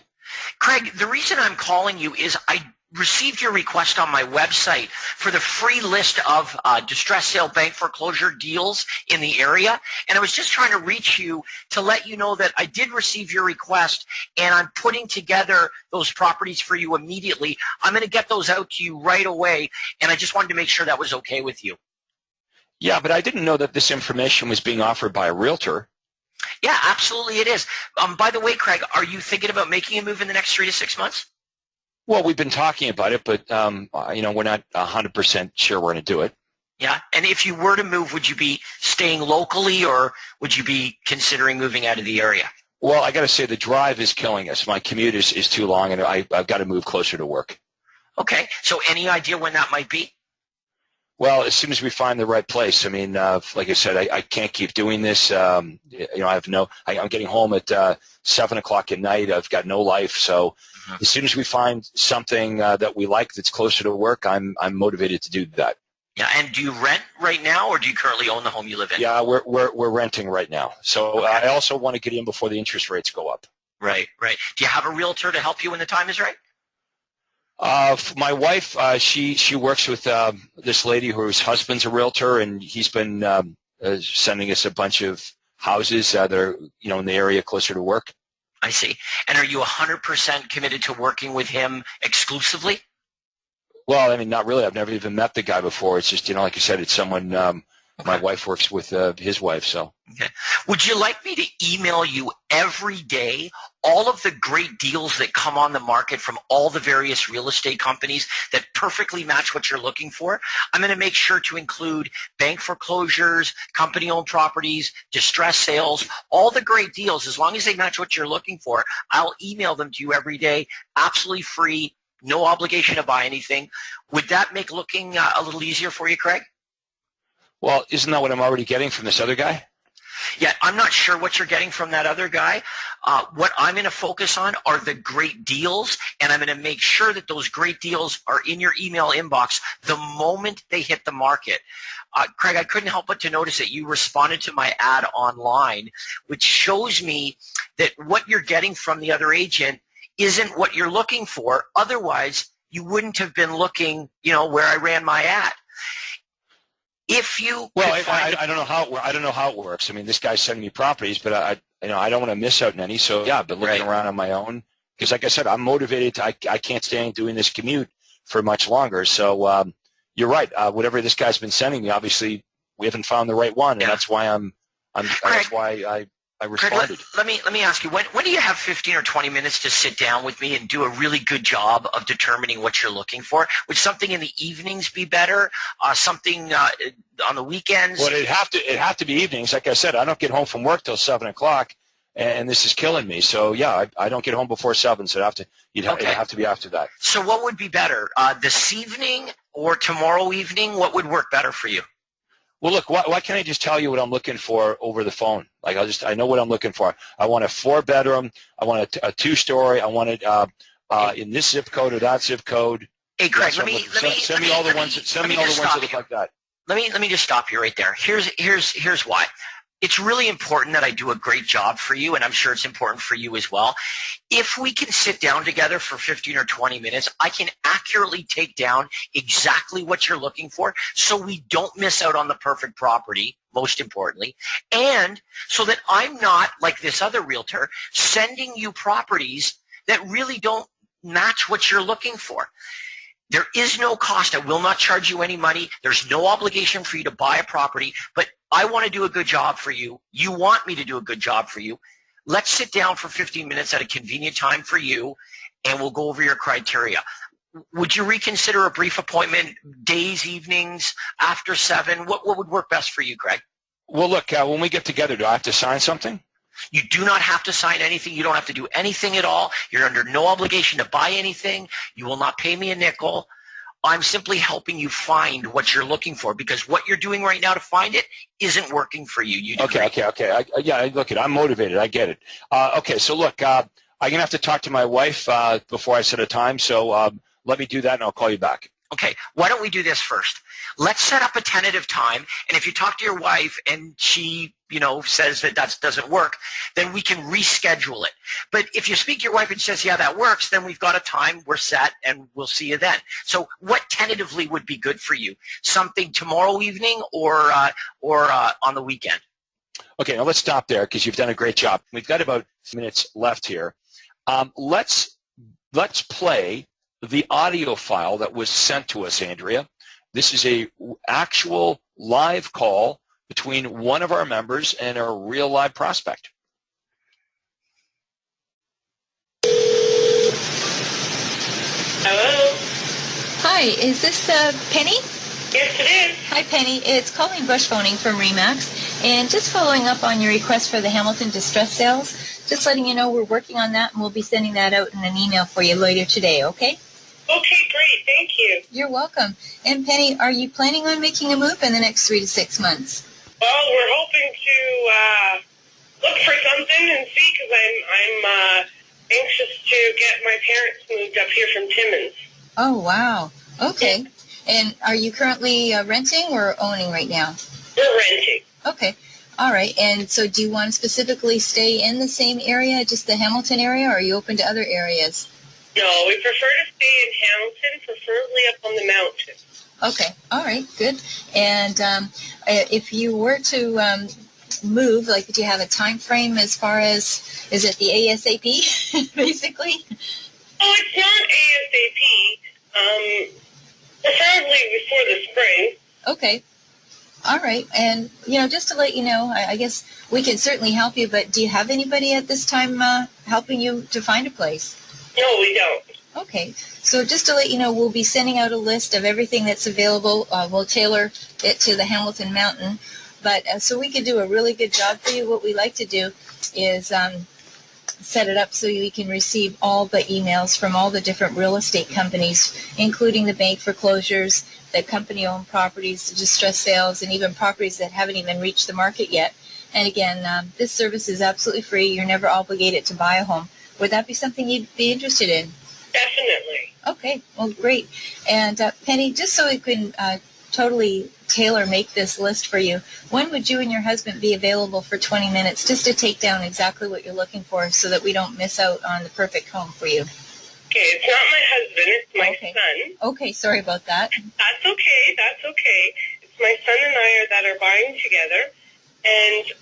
Craig, the reason I'm calling you is I received your request on my website for the free list of distressed sale bank foreclosure deals in the area, and I was just trying to reach you to let you know that I did receive your request, and I'm putting together those properties for you immediately. I'm going to get those out to you right away, and I just wanted to make sure that was okay with you. Yeah, but I didn't know that this information was being offered by a realtor. Yeah, absolutely it is. By the way, Craig, are you thinking about making a move in the next 3 to 6 months? Well, we've been talking about it, but we're not 100% sure we're going to do it. Yeah, and if you were to move, would you be staying locally, or would you be considering moving out of the area? Well, I got to say the drive is killing us. My commute is too long, and I've got to move closer to work. Okay, so any idea when that might be? Well, as soon as we find the right place. I mean, like I said, I can't keep doing this. I'm getting home at 7 o'clock at night. I've got no life, so as soon as we find something that we like that's closer to work, I'm motivated to do that. Yeah, and do you rent right now, or do you currently own the home you live in? Yeah, we're renting right now. So okay. I also want to get in before the interest rates go up. Right. Do you have a realtor to help you when the time is right? My wife, she works with this lady whose husband's a realtor, and he's been sending us a bunch of houses that are in the area closer to work. I see. And are you 100% committed to working with him exclusively? Well, I mean, not really. I've never even met the guy before. It's just, like you said, it's someone my wife works with his wife. So. Okay. Would you like me to email you every day all of the great deals that come on the market from all the various real estate companies that perfectly match what you're looking for? I'm going to make sure to include bank foreclosures, company-owned properties, distressed sales, all the great deals. As long as they match what you're looking for, I'll email them to you every day, absolutely free, no obligation to buy anything. Would that make looking a little easier for you, Craig? Well, isn't that what I'm already getting from this other guy? Yeah, I'm not sure what you're getting from that other guy. What I'm going to focus on are the great deals, and I'm going to make sure that those great deals are in your email inbox the moment they hit the market. Craig, I couldn't help but to notice that you responded to my ad online, which shows me that what you're getting from the other agent isn't what you're looking for. Otherwise, you wouldn't have been looking, where I ran my ad. If you I don't know how it works. I mean, this guy's sending me properties, but I don't want to miss out on any. So yeah, I've been looking around on my own because, like I said, I'm motivated. I can't stand doing this commute for much longer. So you're right. Whatever this guy's been sending me, obviously we haven't found the right one, and that's why that's why I responded. Craig, let me ask you, when do you have 15 or 20 minutes to sit down with me and do a really good job of determining what you're looking for? Would something in the evenings be better? Something on the weekends? Well, it'd have to be evenings. Like I said, I don't get home from work till 7 o'clock, and this is killing me. So yeah, I don't get home before 7, so it'd have to be after that. So what would be better, this evening or tomorrow evening? What would work better for you? Well, look, why can't I just tell you what I'm looking for over the phone? Like, I know what I'm looking for. I want a 4-bedroom. I want a 2-story. I want it in this zip code or that zip code. Hey, Craig, send me all the ones that look like that. Let me just stop you right there. Here's why. it's really important that I do a great job for you, and I'm sure it's important for you as well. If we can sit down together for 15 or 20 minutes, I can accurately take down exactly what you're looking for so we don't miss out on the perfect property, most importantly, and so that I'm not, like this other realtor, sending you properties that really don't match what you're looking for. There is no cost. I will not charge you any money. There's no obligation for you to buy a property, but I want to do a good job for you. You want me to do a good job for you. Let's sit down for 15 minutes at a convenient time for you, and we'll go over your criteria. Would you reconsider a brief appointment, days, evenings, after 7? What would work best for you, Craig? Well, look, when we get together, do I have to sign something? You do not have to sign anything. You don't have to do anything at all. You're under no obligation to buy anything. You will not pay me a nickel. I'm simply helping you find what you're looking for, because what you're doing right now to find it isn't working for you. Okay. Look, I'm motivated. I get it. Okay, so look, I'm going to have to talk to my wife before I set a time, so let me do that, and I'll call you back. Okay, why don't we do this first? Let's set up a tentative time, and if you talk to your wife and she, says that doesn't work, then we can reschedule it. But if you speak to your wife and she says, yeah, that works, then we've got a time, we're set, and we'll see you then. So what tentatively would be good for you? Something tomorrow evening or on the weekend? Okay, now let's stop there because you've done a great job. We've got about minutes left here. Let's play the audio file that was sent to us, Andrea. This is a actual live call between one of our members and a real live prospect. Hello? Hi, is this Penny? Yes, it is. Hi, Penny. It's Colleen Bush phoning from REMAX. And just following up on your request for the Hamilton distress sales, just letting you know we're working on that, and we'll be sending that out in an email for you later today, okay? Okay, great. Thank you. You're welcome. And Penny, are you planning on making a move in the next 3 to 6 months? Well, we're hoping to look for something and see, because I'm anxious to get my parents moved up here from Timmins. Oh, wow. Okay. And are you currently renting or owning right now? We're renting. Okay. All right. And so do you want to specifically stay in the same area, just the Hamilton area, or are you open to other areas? No, we prefer to stay in Hamilton, preferably up on the mountain. Okay. All right. Good. And if you were to move, like, do you have a time frame as far as, is it the ASAP, basically? Oh, it's not ASAP. Preferably before the spring. Okay. All right. And, just to let you know, I guess we can certainly help you, but do you have anybody at this time helping you to find a place? No, we don't. Okay. So just to let you know, we'll be sending out a list of everything that's available. We'll tailor it to the Hamilton Mountain. But so we can do a really good job for you, what we like to do is set it up so you can receive all the emails from all the different real estate companies, including the bank foreclosures, the company-owned properties, the distress sales, and even properties that haven't even reached the market yet. And again, this service is absolutely free. You're never obligated to buy a home. Would that be something you'd be interested in? Definitely. Okay, well, great. And Penny, just so we can totally tailor-make this list for you, when would you and your husband be available for 20 minutes just to take down exactly what you're looking for so that we don't miss out on the perfect home for you? Okay, it's not my husband, it's my son. Okay, sorry about that. That's okay. It's my son and I that are buying together, and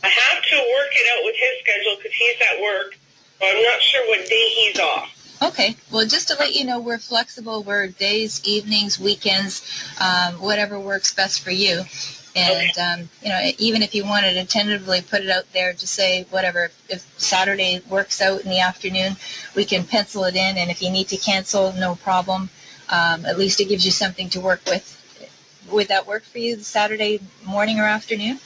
I have to work it out with his schedule because he's at work, so I'm not sure what day he's off. Okay. Well, just to let you know, we're flexible. We're days, evenings, weekends, whatever works best for you. And, even if you wanted to tentatively put it out there to say whatever, if Saturday works out in the afternoon, we can pencil it in. And if you need to cancel, no problem. At least it gives you something to work with. Would that work for you, Saturday morning or afternoon?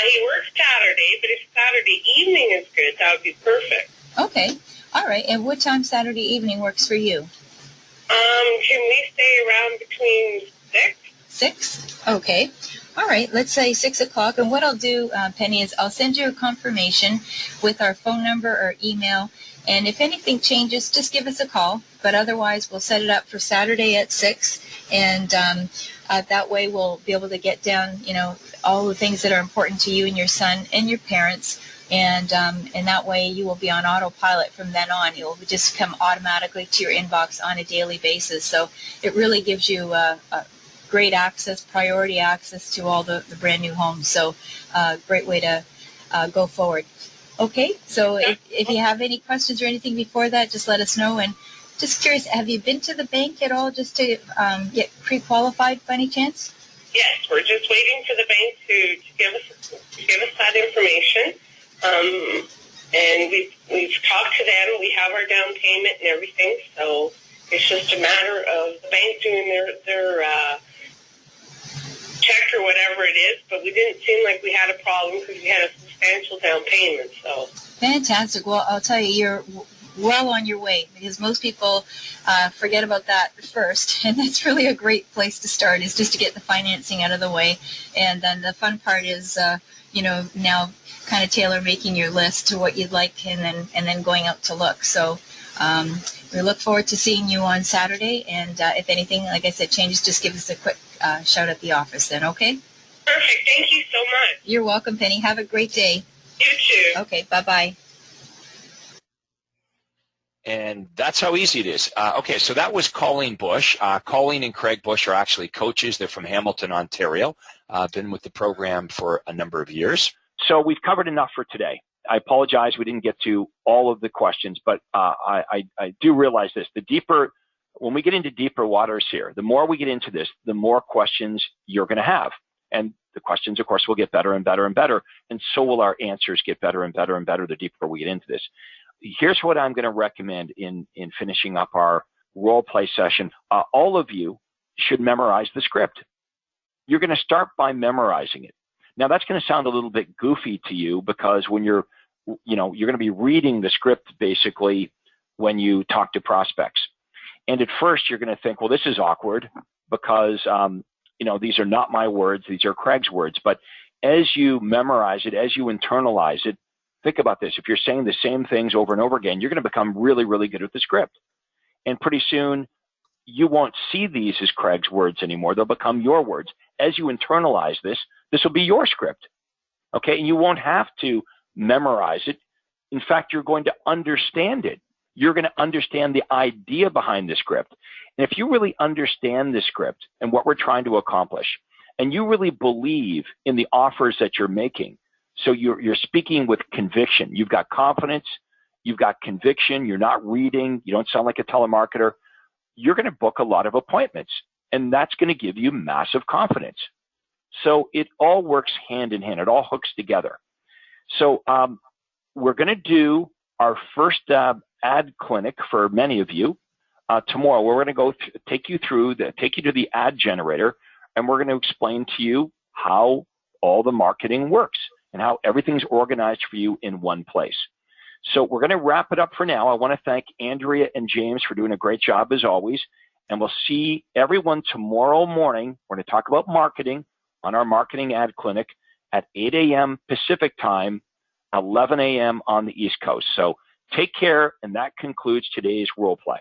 He works Saturday, but if Saturday evening is good, that would be perfect. Okay. All right. And what time Saturday evening works for you? Can we stay around between 6? 6? Okay. All right. Let's say 6 o'clock. And what I'll do, Penny, is I'll send you a confirmation with our phone number or email. And if anything changes, just give us a call. But otherwise, we'll set it up for Saturday at 6, and that way we'll be able to get down, all the things that are important to you and your son and your parents. And that way you will be on autopilot from then on. It will just come automatically to your inbox on a daily basis. So it really gives you great access, priority access to all the brand new homes. So great way to go forward. Okay, so if you have any questions or anything before that, just let us know. And just curious, have you been to the bank at all just to get pre-qualified by any chance? Yes, we're just waiting for the bank to give us that information. And we've talked to them. We have our down payment and everything. So it's just a matter of the bank doing their check or whatever it is. But we didn't seem like we had a problem because we had a substantial down payment. So fantastic. Well, I'll tell you, you're well on your way, because most people forget about that first, and that's really a great place to start, is just to get the financing out of the way. And then the fun part is now kind of tailor making your list to what you'd like, and then going out to look. So we look forward to seeing you on Saturday, and if anything, like I said, changes, just give us a quick shout at the office then. Okay? Perfect. Thank you so much. You're welcome, Penny. Have a great day. You too. Okay, bye-bye. And that's how easy it is. Okay, so that was Colleen Bush. Colleen and Craig Bush are actually coaches. They're from Hamilton, Ontario. Been with the program for a number of years. So we've covered enough for today. I apologize we didn't get to all of the questions, but I do realize this. When we get into deeper waters here, the more we get into this, the more questions you're going to have. And the questions, of course, will get better and better and better, and so will our answers get better and better and better the deeper we get into this. Here's what I'm going to recommend in finishing up our role play session. All of you should memorize the script. You're going to start by memorizing it. Now, that's going to sound a little bit goofy to you, because when you're going to be reading the script basically when you talk to prospects. And at first you're going to think, well, this is awkward because, these are not my words. These are Craig's words. But as you memorize it, as you internalize it, think about this. If you're saying the same things over and over again, you're going to become really, really good at the script. And pretty soon you won't see these as Craig's words anymore. They'll become your words. As you internalize this, this will be your script. Okay. And you won't have to memorize it. In fact, you're going to understand it. You're going to understand the idea behind the script. And if you really understand the script and what we're trying to accomplish, and you really believe in the offers that you're making, so you're speaking with conviction, you've got confidence, you've got conviction, you're not reading, you don't sound like a telemarketer, you're going to book a lot of appointments, and that's going to give you massive confidence. So it all works hand in hand. It all hooks together. So we're going to do our first ad clinic for many of you tomorrow. We're going to take you to the ad generator, and we're going to explain to you how all the marketing works and how everything's organized for you in one place. So we're going to wrap it up for now. I want to thank Andrea and James for doing a great job as always. And we'll see everyone tomorrow morning. We're going to talk about marketing on our marketing ad clinic at 8 a.m. Pacific time, 11 a.m. on the East Coast. So take care, and that concludes today's role play.